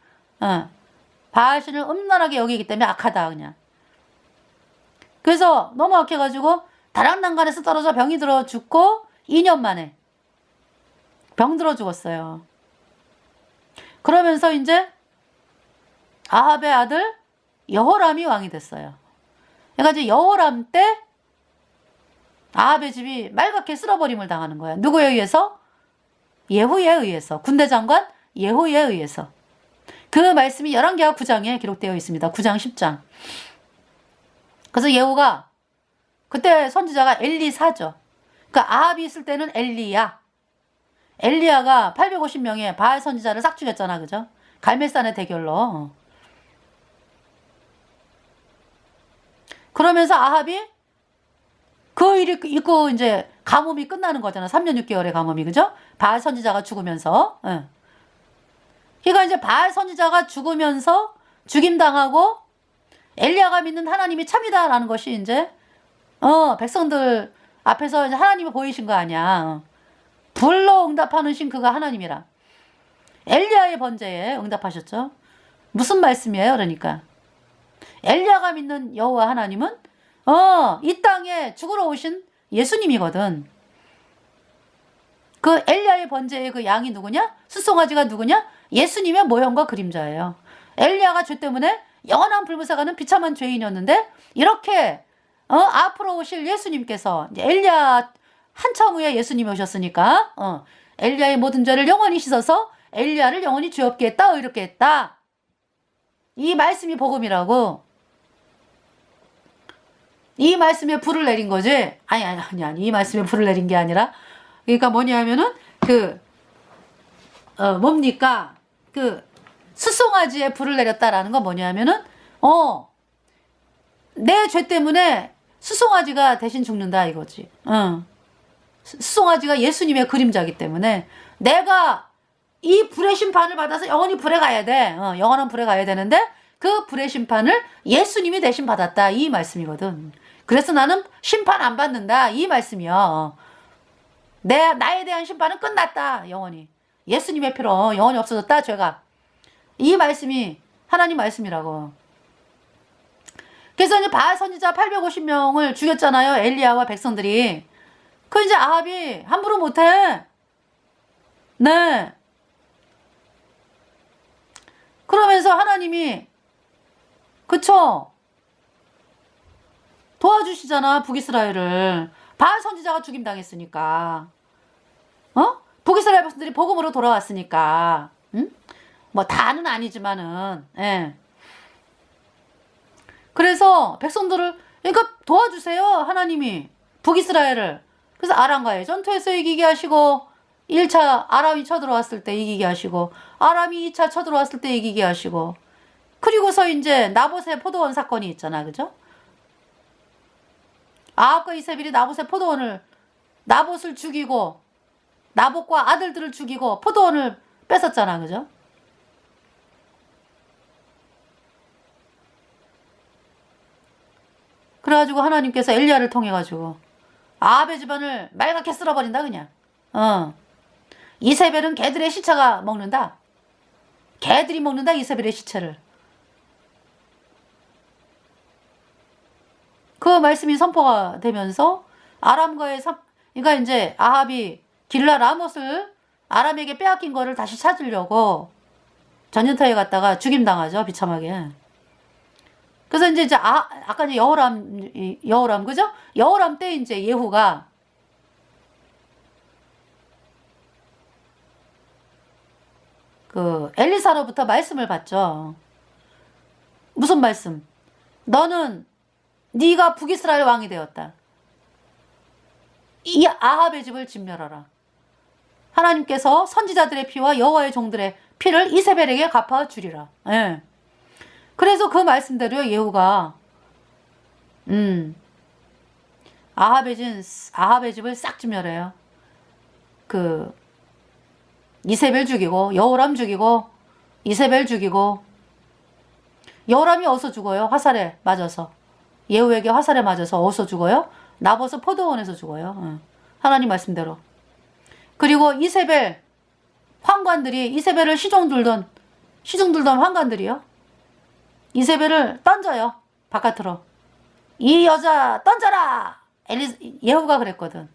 바알신을 음란하게 여기기 때문에 악하다 그냥. 그래서 너무 악해가지고 다락난간에서 떨어져 병이 들어 죽고 2년 만에 병 들어 죽었어요. 그러면서 이제 아합의 아들 여호람이 왕이 됐어요. 그러니까 이제 여호람 때 아합의 집이 말갛게 쓸어버림을 당하는 거야. 누구에 의해서? 예후에 의해서. 군대 장관 예후에 의해서. 그 말씀이 11개와 9장에 기록되어 있습니다. 9장 10장. 그래서 예후가 그때 선지자가 엘리사죠. 그러니까 아합이 있을 때는 엘리야가 850명의 바알 선지자를 싹 죽였잖아, 그죠? 갈멜산의 대결로. 그러면서 아합이 그 일이 있고 이제 가뭄이 끝나는 거잖아. 3년 6개월의 가뭄이, 그죠? 바알 선지자가 죽으면서. 그러니까 이제 바알 선지자가 죽으면서 죽임당하고 엘리야가 믿는 하나님이 참이다라는 것이 이제 백성들 앞에서 이제 하나님이 보이신 거 아니야. 불로 응답하는 신 그가 하나님이라. 엘리야의 번제에 응답하셨죠. 무슨 말씀이에요? 그러니까 엘리야가 믿는 여호와 하나님은 이 땅에 죽으러 오신 예수님이거든. 그 엘리야의 번제의 그 양이 누구냐? 숫송아지가 누구냐? 예수님의 모형과 그림자예요. 엘리야가 죄 때문에 영원한 불못사가는 비참한 죄인이었는데 이렇게 앞으로 오실 예수님께서 엘리야 한참 후에 예수님이 오셨으니까 엘리야의 모든 죄를 영원히 씻어서 엘리야를 영원히 죄 없게 했다. 의롭게 했다. 이 말씀이 복음이라고. 이 말씀에 불을 내린 거지. 아니. 이 말씀에 불을 내린 게 아니라, 그러니까 뭐냐면은 뭡니까? 수송아지에 불을 내렸다라는 건 뭐냐면은 내 죄 때문에 수송아지가 대신 죽는다 이거지. 수송아지가 예수님의 그림자이기 때문에 내가 이 불의 심판을 받아서 영원히 불에 가야 돼. 영원한 불에 가야 되는데 그 불의 심판을 예수님이 대신 받았다. 이 말씀이거든. 그래서 나는 심판 안 받는다. 이 말씀이야. 나에 대한 심판은 끝났다. 영원히. 예수님의 피로 영원히 없어졌다. 죄가. 이 말씀이 하나님 말씀이라고. 그래서 이제 바알 선지자 850명을 죽였잖아요. 엘리야와 백성들이. 그 이제 아합이 함부로 못해. 네. 그러면서 하나님이 그쵸? 도와주시잖아. 북이스라엘을. 바알 선지자가 죽임당했으니까. 북이스라엘 백성들이 복음으로 돌아왔으니까. 응? 뭐 다는 아니지만은. 예. 그래서 백성들을 그러니까 도와주세요. 하나님이 북이스라엘을. 그래서 아람과의 전투에서 이기게 하시고 1차 아람이 쳐들어왔을 때 이기게 하시고 아람이 2차 쳐들어왔을 때 이기게 하시고 그리고서 이제 나봇의 포도원 사건이 있잖아. 그죠? 아합과 이세벨이 나봇을 죽이고 나봇과 아들들을 죽이고 포도원을 뺏었잖아. 그죠? 그래가지고 하나님께서 엘리야를 통해가지고 아합의 집안을 말갛게 쓸어버린다 그냥. 이세벨은 개들의 시체가 먹는다. 개들이 먹는다 이세벨의 시체를. 그 말씀이 선포가 되면서 아람과의 그러니까 이제 아합이 길라 라못을 아람에게 빼앗긴 거를 다시 찾으려고 전쟁터에 갔다가 죽임당하죠. 비참하게. 그래서 이제 아까 이제 여호람 그죠? 여호람 때 이제 예후가 엘리사로부터 말씀을 받죠. 무슨 말씀? 네가 북이스라엘 왕이 되었다. 이 아합의 집을 진멸하라. 하나님께서 선지자들의 피와 여호와의 종들의 피를 이세벨에게 갚아주리라. 예. 그래서 그 말씀대로 예후가 아합의 집을 싹 진멸해요. 이세벨 죽이고 여호람 죽이고 이세벨 죽이고 여호람이 어디서 죽어요? 화살에 맞아서. 예후에게 화살에 맞아서 어디서 죽어요? 나봇의 포도원에서 죽어요. 하나님 말씀대로. 그리고 이세벨 황관들이 이세벨을 시중 들던 황관들이요. 이세벨을 던져요. 바깥으로. 이 여자 던져라. 예후가 그랬거든.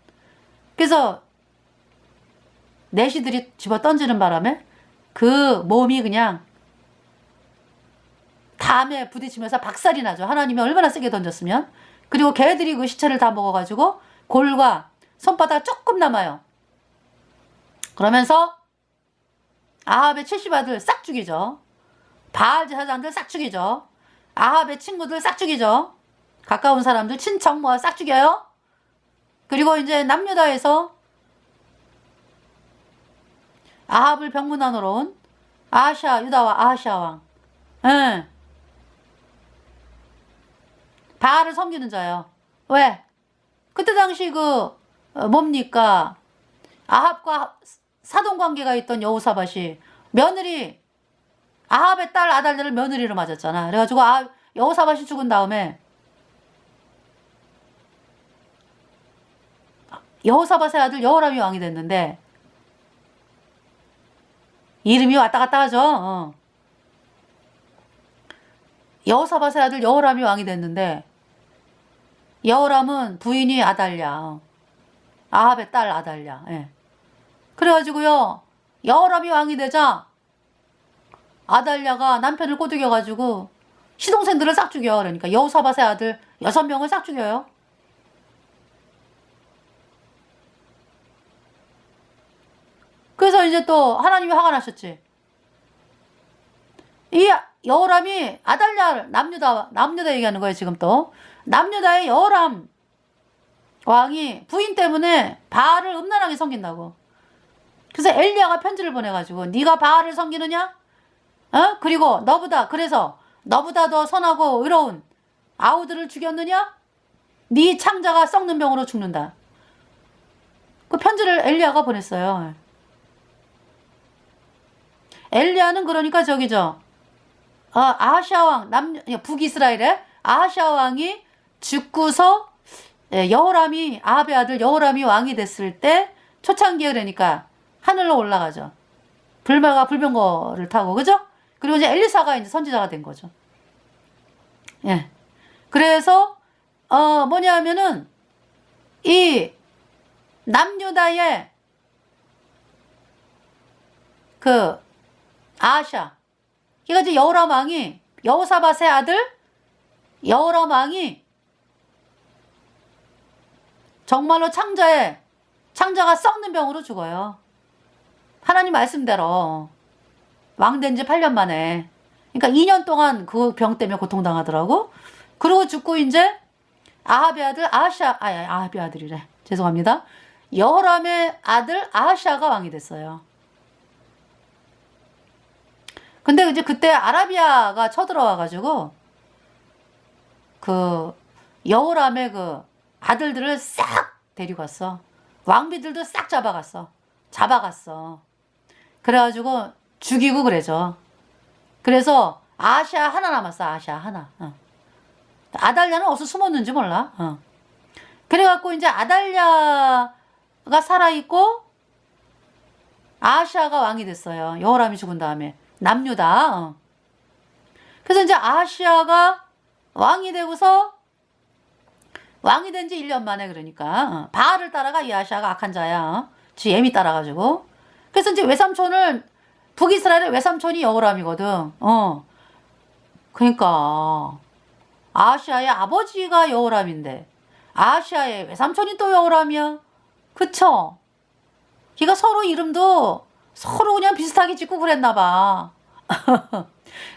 그래서 내시들이 집어 던지는 바람에 그 몸이 그냥 담에 부딪히면서 박살이 나죠. 하나님이 얼마나 세게 던졌으면. 그리고 개들이 그 시체를 다 먹어가지고 골과 손바닥 조금 남아요. 그러면서 아합의 70아들 싹 죽이죠. 바알 제사장들 싹 죽이죠. 아합의 친구들 싹 죽이죠. 가까운 사람들 친척 모아 싹 죽여요. 그리고 이제 남유다에서 아합을 병문안으로 온 유다와 아하시아 왕. 바알을 섬기는 자요. 왜? 그때 당시 뭡니까? 아합과 사돈관계가 있던 여호사밧이 며느리 아합의 딸 아달랴를 며느리로 맞았잖아. 그래가지고 여호사밧이 죽은 다음에 여호사밧의 아들 여호람이 왕이 됐는데 이름이 왔다 갔다 하죠. 여호사밧의 아들 여호람이 왕이 됐는데 여호람은 부인이 아달랴. 아합의 딸 아달랴. 예. 그래가지고요. 여호람이 왕이 되자 아달랴가 남편을 꼬드겨가지고 시동생들을 싹 죽여. 그러니까 여호사밧의 아들 6명을 싹 죽여요. 그래서 이제 또 하나님이 화가 나셨지. 이 여호람이 아달랴를 남유다 얘기하는 거예요, 지금 또. 남유다의 여호람 왕이 부인 때문에 바알을 음란하게 섬긴다고. 그래서 엘리야가 편지를 보내가지고 네가 바알을 섬기느냐? 그리고 그래서 너보다 더 선하고 의로운 아우들을 죽였느냐? 네 창자가 썩는 병으로 죽는다. 그 편지를 엘리야가 보냈어요. 엘리야는 그러니까 아하시아 왕, 북이스라엘의 아하시아 왕이 죽고서 여호람이, 아합의 아들 여호람이 왕이 됐을 때 초창기에 그러니까 하늘로 올라가죠. 불병거를 타고, 그죠? 그리고 이제 엘리사가 이제 선지자가 된 거죠. 예. 그래서, 뭐냐면은, 이 남유다의 아하시아, 그러니까 이제 여호람 왕이, 여호사밧의 아들 여호람 왕이 정말로 창자가 썩는 병으로 죽어요. 하나님 말씀대로 왕된 지 8년 만에. 그러니까 2년 동안 그 병 때문에 고통당하더라고. 그리고 죽고 이제 아합의 아들 아합의 아들이래. 죄송합니다. 여호람의 아들 아하시아가 왕이 됐어요. 근데 이제 그때 아라비아가 쳐들어와가지고 여호람의 아들들을 싹 데리고 갔어. 왕비들도 싹 잡아갔어. 그래가지고 죽이고 그래죠. 그래서 아하시아 하나 남았어. 아하시아 하나. 아달랴는 어디서 숨었는지 몰라. 그래갖고 이제 아달랴가 살아있고 아하시아가 왕이 됐어요. 여호람이 죽은 다음에. 남유다. 그래서 이제 아하시아가 왕이 되고서 왕이 된 지 1년 만에 그러니까 바알을 따라가. 이 아하시아가 악한 자야. 지 애미 따라가지고. 그래서 이제 북이스라엘의 외삼촌이 여호람이거든. 그러니까 아하시아의 아버지가 여호람인데 아하시아의 외삼촌이 또 여호람이야. 그쵸? 걔가 서로 이름도 서로 그냥 비슷하게 짓고 그랬나 봐.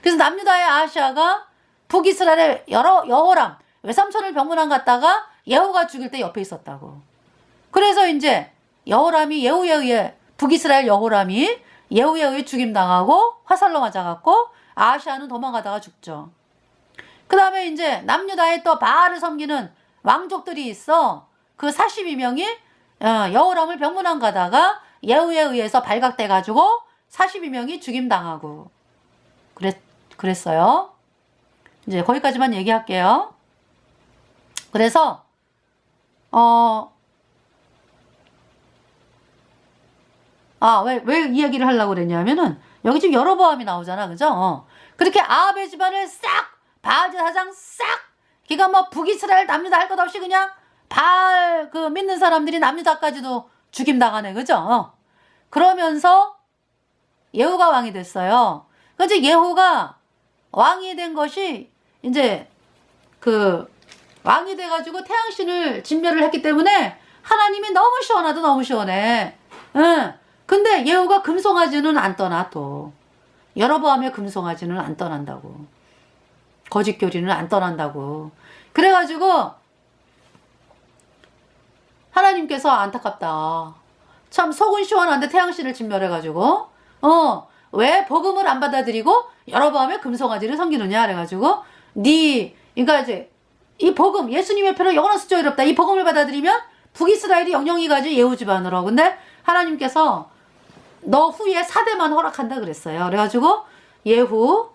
그래서 남유다의 아하시아가 북이스라엘의 여호람 외삼촌을 병문안 갔다가 예후가 죽일 때 옆에 있었다고. 그래서 이제 여호람이 예후에 의해 북이스라엘 여호람이 예후에 의해 죽임당하고 화살로 맞아갖고 아하시아는 도망가다가 죽죠. 그 다음에 이제 남유다에 또 바알을 섬기는 왕족들이 있어. 그 42명이 여호람을 병문안 가다가 예후에 의해서 발각돼가지고 42명이 죽임당하고 그랬어요. 이제 거기까지만 얘기할게요. 그래서 왜 이 얘기를 하려고 그랬냐면은 여기 지금 여로보암이 나오잖아, 그죠? 그렇게 아합의 집안을 싹 바알 제사장 싹 걔가 뭐 북이스라엘 남유다 할 것 없이 그냥 바알 믿는 사람들이 남유다까지도 죽임당하네, 그죠? 그러면서 예후가 왕이 됐어요. 그래서 예후가 왕이 된 것이 이제 왕이 돼가지고 태양신을 진멸을 했기 때문에 하나님이 너무 시원하다, 너무 시원해. 근데 예후가 금송아지는 안 떠나 또. 여로보암의 금송아지는 안 떠난다고. 거짓교리는 안 떠난다고. 그래가지고 하나님께서 안타깝다. 참 속은 시원한데 태양신을 진멸해가지고 왜 복음을 안 받아들이고 여로보암의 금송아지를 섬기느냐 그래가지고 그러니까 이제 이 복음 예수님의 표로 영원한 수조에 이롭다. 이 복음을 받아들이면 북이스라엘이 영영이 가지 예후 집안으로. 근데 하나님께서 너 후에 4대만 허락한다 그랬어요. 그래가지고 예후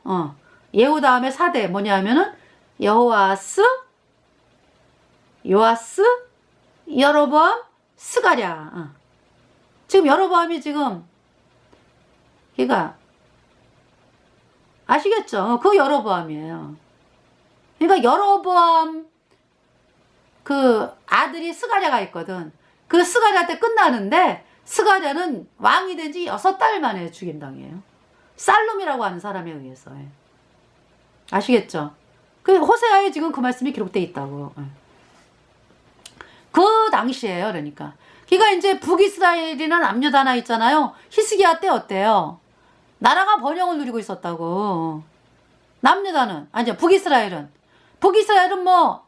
다음에 4대 뭐냐면은 여호아스, 요아스, 여로보암, 스가랴. 지금 여로보암이 지금 걔가 아시겠죠? 그 여로보암이에요. 그러니까 여로보암 아들이 스가랴가 있거든. 그 스가랴 때 끝나는데 스가랴는 왕이 된 지 6달 만에 죽임당해요. 살룸이라고 하는 사람에 의해서. 아시겠죠? 호세아에 지금 그 말씀이 기록되어 있다고. 그 당시에요, 그러니까. 그러니까 이제 북이스라엘이라는 압류 하나 있잖아요. 히스기야 때 어때요? 나라가 번영을 누리고 있었다고. 남유다는 아니죠. 북이스라엘은 뭐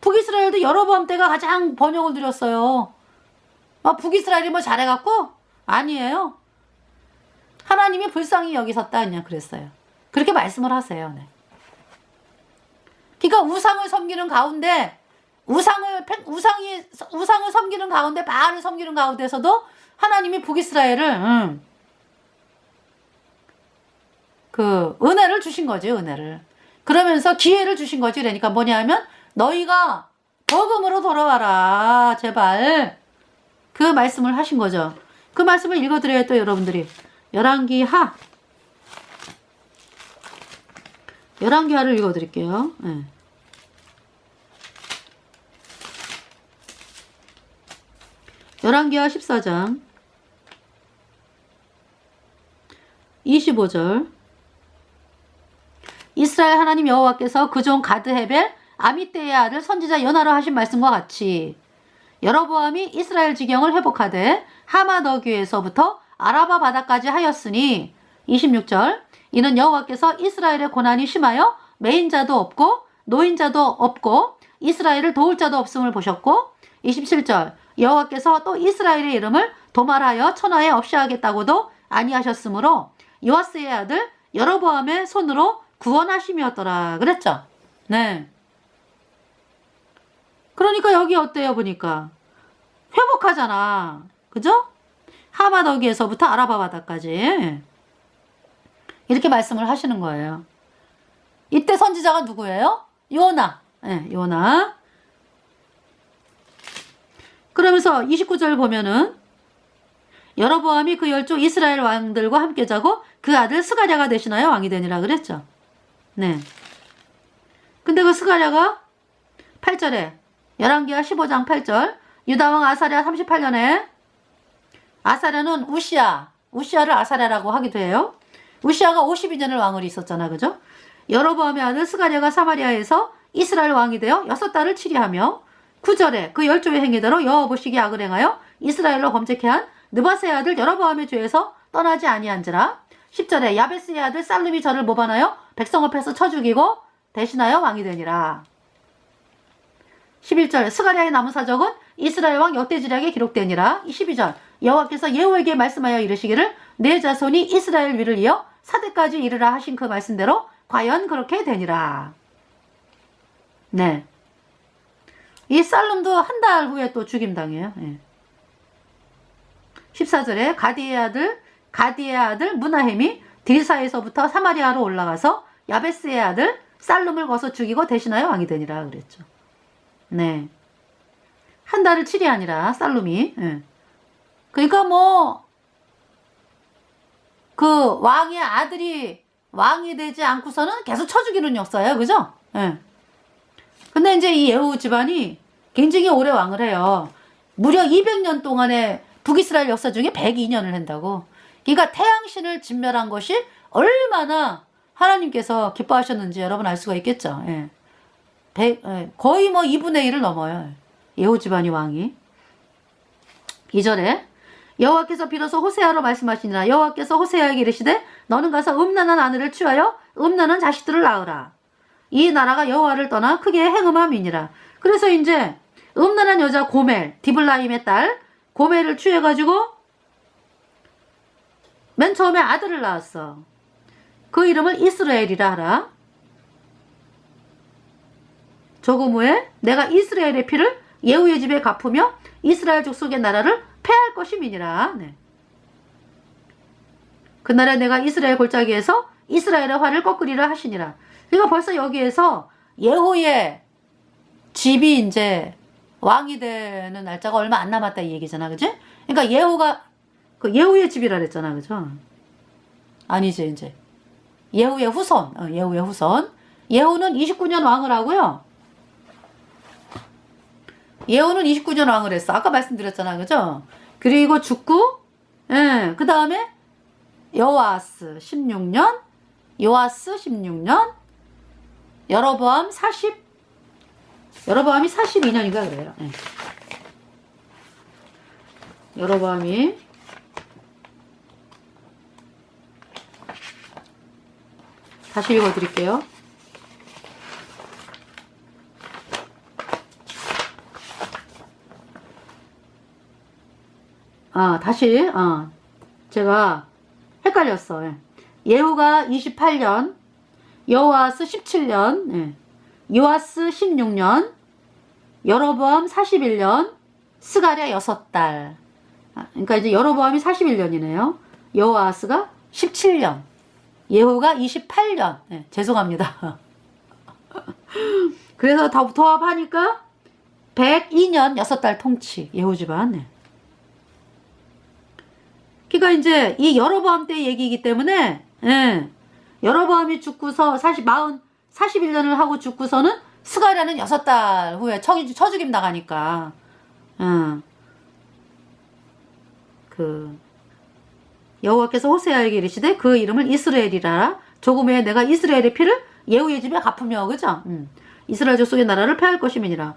북이스라엘도 여로보암 때가 가장 번영을 누렸어요. 북이스라엘이 뭐 잘해갖고? 아니에요. 하나님이 불쌍히 여기셨다 그냥 그랬어요. 그렇게 말씀을 하세요. 네. 그러니까 우상을 섬기는 가운데 우상을 섬기는 가운데 바알을 섬기는 가운데서도 하나님이 북이스라엘을 그 은혜를 주신 거지. 은혜를. 그러면서 기회를 주신 거지. 그러니까 뭐냐면 너희가 복음으로 돌아와라. 제발. 그 말씀을 하신 거죠. 그 말씀을 읽어드려요. 또 여러분들이. 열왕기하를 읽어드릴게요. 네. 열왕기하 14장 25절 이스라엘 하나님 여호와께서 그 종 가드헤벨 아미떼의 아들 선지자 요나로 하신 말씀과 같이 여로보암이 이스라엘 지경을 회복하되 하맛 어귀에서부터 아라바 바다까지 하였으니 26절 이는 여호와께서 이스라엘의 고난이 심하여 매인자도 없고 노인자도 없고 이스라엘을 도울 자도 없음을 보셨고 27절 여호와께서 또 이스라엘의 이름을 도말하여 천하에 없이 하겠다고도 아니하셨으므로 요아스의 아들 여로보암의 손으로 구원하심이었더라 그랬죠. 네. 그러니까 여기 어때요 보니까 회복하잖아. 그죠? 하맛 어귀에서부터 아라바 바다까지 이렇게 말씀을 하시는 거예요. 이때 선지자가 누구예요? 요나. 네, 요나. 그러면서 29절 보면은 여로보암이 그 열조 이스라엘 왕들과 함께 자고 그 아들 스가랴가 대신하여 왕이 되니라 그랬죠. 네. 근데 그 스가랴가 8절에 열왕기하 15장 8절 유다왕 아사랴 38년에 아사랴는 우시아를 아사랴라고 하기도 해요. 우시아가 52년을 왕을 있었잖아. 그죠? 여로보암의 아들 스가랴가 사마리아에서 이스라엘 왕이 되어 6달을 치리하며 9절에 그 열조의 행위대로 여호와 보시기에 악을 행하여 이스라엘로 범죄케 한 느바세의 아들 여로보암의 죄에서 떠나지 아니한지라 10절에 야베스의 아들 살룸이 저를 모반하여 백성 앞에서 쳐 죽이고 대신하여 왕이 되니라. 11절 스가랴의 남은 사적은 이스라엘 왕 역대지략에 기록되니라. 12절 여호와께서 예후에게 말씀하여 이르시기를 내 자손이 이스라엘 위를 이어 사대까지 이르라 하신 그 말씀대로 과연 그렇게 되니라. 네. 이 살룸도 한 달 후에 또 죽임당해요. 네. 14절에 가디의 아들 무나햄이 딜사에서부터 사마리아로 올라가서 야베스의 아들 살룸을 거서 죽이고 대신하여 왕이 되니라 그랬죠. 네. 한 달을 칠이 아니라 살룸이. 네. 그러니까 뭐 그 왕의 아들이 왕이 되지 않고서는 계속 쳐 죽이는 역사예요. 그죠? 네. 근데 이제 이 예후 집안이 굉장히 오래 왕을 해요. 무려 200년 동안의 북이스라엘 역사 중에 102년을 한다고. 그러니까 태양신을 진멸한 것이 얼마나 하나님께서 기뻐하셨는지 여러분 알 수가 있겠죠. 예. 거의 뭐 2분의 1을 넘어요. 예후 집안이 왕이. 2절에 여호와께서 비로소 호세아로 말씀하시니라. 여호와께서 호세아에게 이르시되 너는 가서 음란한 아내를 취하여 음란한 자식들을 낳으라. 이 나라가 여호와를 떠나 크게 행음함이니라. 그래서 이제 음란한 여자 고멜, 디블라임의 딸 고멜을 취해가지고 맨 처음에 아들을 낳았어. 그 이름을 이스라엘이라 하라. 조금 후에 내가 이스라엘의 피를 예후의 집에 갚으며 이스라엘 족속의 나라를 패할 것임이니라. 네. 그날에 내가 이스라엘 골짜기에서 이스라엘의 화를 꺾으리라 하시니라. 그러니까 벌써 여기에서 예후의 집이 이제 왕이 되는 날짜가 얼마 안 남았다 이 얘기잖아. 그지? 그러니까 예후가 그 예후의 집이라 그랬잖아. 그죠? 아니지 이제 예후의 후손. 예후의 후손. 예후는 29년 왕을 하고요. 예후는 29년 왕을 했어. 아까 말씀드렸잖아. 그죠? 그리고 죽고 그 다음에 요아스 16년 여로보암이 42년인가 그래요. 예. 여로보암이 다시 읽어드릴게요. 다시 제가 헷갈렸어. 예후가 28년, 여호아스 17년, 요아스 16년, 여로보암 41년, 스가랴 6달. 그러니까 이제 여로보암이 41년이네요. 여호아스가 17년, 예후가 28년. 죄송합니다. 그래서 도합하니까 102년 6달 통치, 예후 집안. 그러니까 이제 이 여로보암 때 얘기이기 때문에, 여로보암이 죽고서 41년을 하고 죽고서는 스가랴는 6달 후에 처죽임 나가니까, 여호와께서 호세아에게 이르시되 그 이름을 이스라엘이라. 조금 후에 내가 이스라엘의 피를 예후의 집에 갚으며, 그죠? 이스라엘 족속의 나라를 폐할 것임이니라.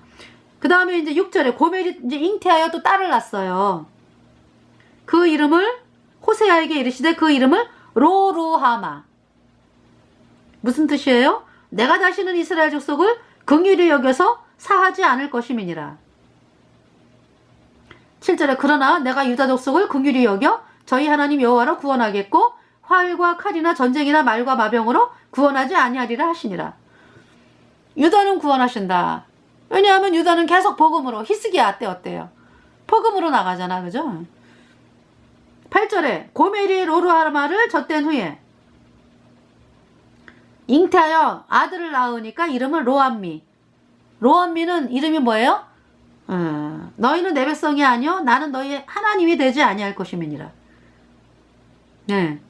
그 다음에 이제 6절에 고멜이 이제 잉태하여 또 딸을 낳았어요. 그 이름을 호세아에게 이르시되 그 이름을 로루하마. 무슨 뜻이에요? 내가 다시는 이스라엘 족속을 긍휼히 여겨서 사하지 않을 것임이니라. 7절에 그러나 내가 유다 족속을 긍휼히 여겨 저희 하나님 여호와로 구원하겠고 활과 칼이나 전쟁이나 말과 마병으로 구원하지 아니하리라 하시니라. 유다는 구원하신다. 왜냐하면 유다는 계속 복음으로, 히스기야 때 어때요? 복음으로 나가잖아, 그죠? 8절에 고멜이 로루하마를 젖댄 후에 잉태하여 아들을 낳으니까 이름을 로암미. 로암미는 이름이 뭐예요? 너희는 내 백성이 아니요 나는 너희의 하나님이 되지 아니할 것임이니라. 네.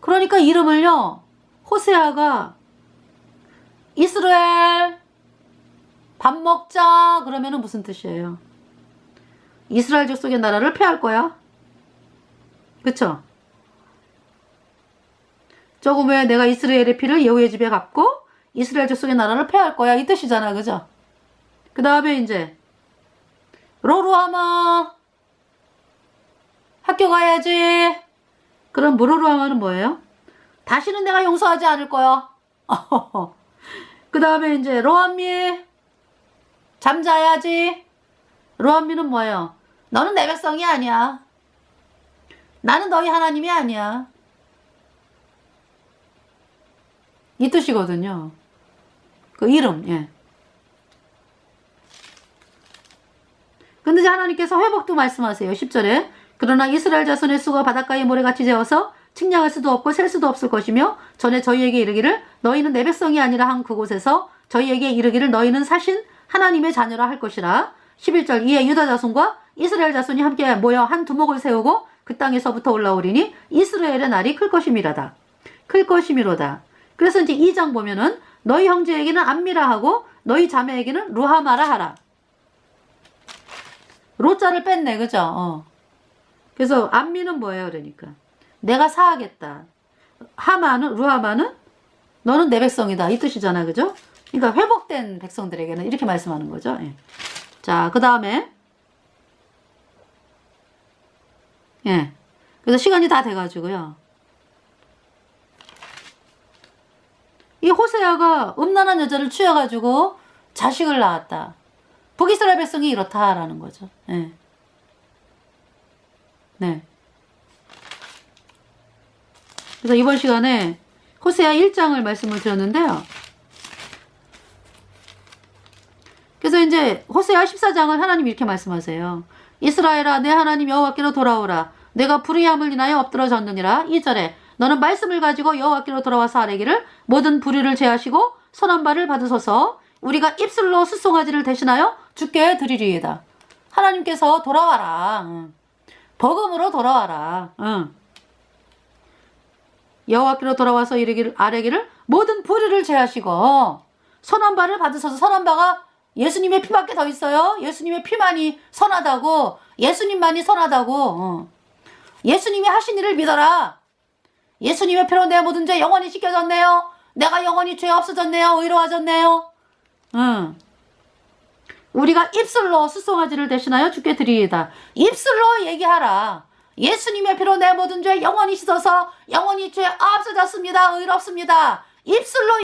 그러니까 이름을요, 호세아가 이스라엘 밥 먹자 그러면은 무슨 뜻이에요? 이스라엘 족속의 나라를 폐할 거야. 그쵸? 조금 후에 내가 이스라엘의 피를 예후의 집에 갚고 이스라엘 족속의 나라를 폐할 거야, 이 뜻이잖아, 그죠? 그 다음에 이제 로루하마 학교 가야지. 그럼 로루하마는 뭐예요? 다시는 내가 용서하지 않을 거야. 그 다음에 이제 로암미 잠자야지. 로암미는 뭐예요? 너는 내 백성이 아니야. 나는 너희 하나님이 아니야. 이 뜻이거든요. 그 이름, 근데 하나님께서 회복도 말씀하세요. 10절에 그러나 이스라엘 자손의 수가 바닷가에 모래같이 재어서 측량할 수도 없고 셀 수도 없을 것이며 전에 저희에게 이르기를 너희는 내 백성이 아니라 한 그곳에서 저희에게 이르기를 너희는 사신 하나님의 자녀라 할 것이라. 11절 이에 유다 자손과 이스라엘 자손이 함께 모여 한 두목을 세우고 그 땅에서부터 올라오리니 이스라엘의 날이 클 것임이라다. 클 것임이로다. 그래서 이제 2장 보면은 너희 형제에게는 암미라 하고 너희 자매에게는 루하마라 하라. 로자를 뺐네, 그죠? 그래서 암미는 뭐예요? 그러니까 내가 사하겠다. 루하마는 너는 내 백성이다, 이 뜻이잖아, 그죠? 그러니까 회복된 백성들에게는 이렇게 말씀하는 거죠. 자, 그 다음에 그래서 시간이 다 돼가지고요. 이 호세아가 음란한 여자를 취해가지고 자식을 낳았다. 북이스라엘 백성이 이렇다라는 거죠. 네. 그래서 이번 시간에 호세아 1장을 말씀을 드렸는데요. 그래서 이제 호세아 14장을 하나님이 이렇게 말씀하세요. 이스라엘아 내 하나님 여호와께로 돌아오라. 내가 불의함을 인하여 엎드러졌느니라. 2절에 너는 말씀을 가지고 여호와께로 돌아와서 아뢰기를 모든 불의를 제하시고 선한 바를 받으소서. 우리가 입술로 숫송아지를 대신하여 주께 드리리이다. 하나님께서 돌아와라. 복음으로 돌아와라. 여호와께로 돌아와서 아뢰기를 모든 불의를 제하시고 선한 바를 받으소서. 선한 바가 예수님의 피밖에 더 있어요? 예수님의 피만이 선하다고, 예수님만이 선하다고. 예수님이 하신 일을 믿어라. 예수님의 피로 내 모든 죄 영원히 씻겨졌네요. 내가 영원히 죄 없어졌네요. 의로워졌네요. 우리가 입술로 수송아지를 대신하여 주께 드리이다. 입술로 얘기하라. 예수님의 피로 내 모든 죄 영원히 씻어서 영원히 죄 없어졌습니다. 의롭습니다. 입술로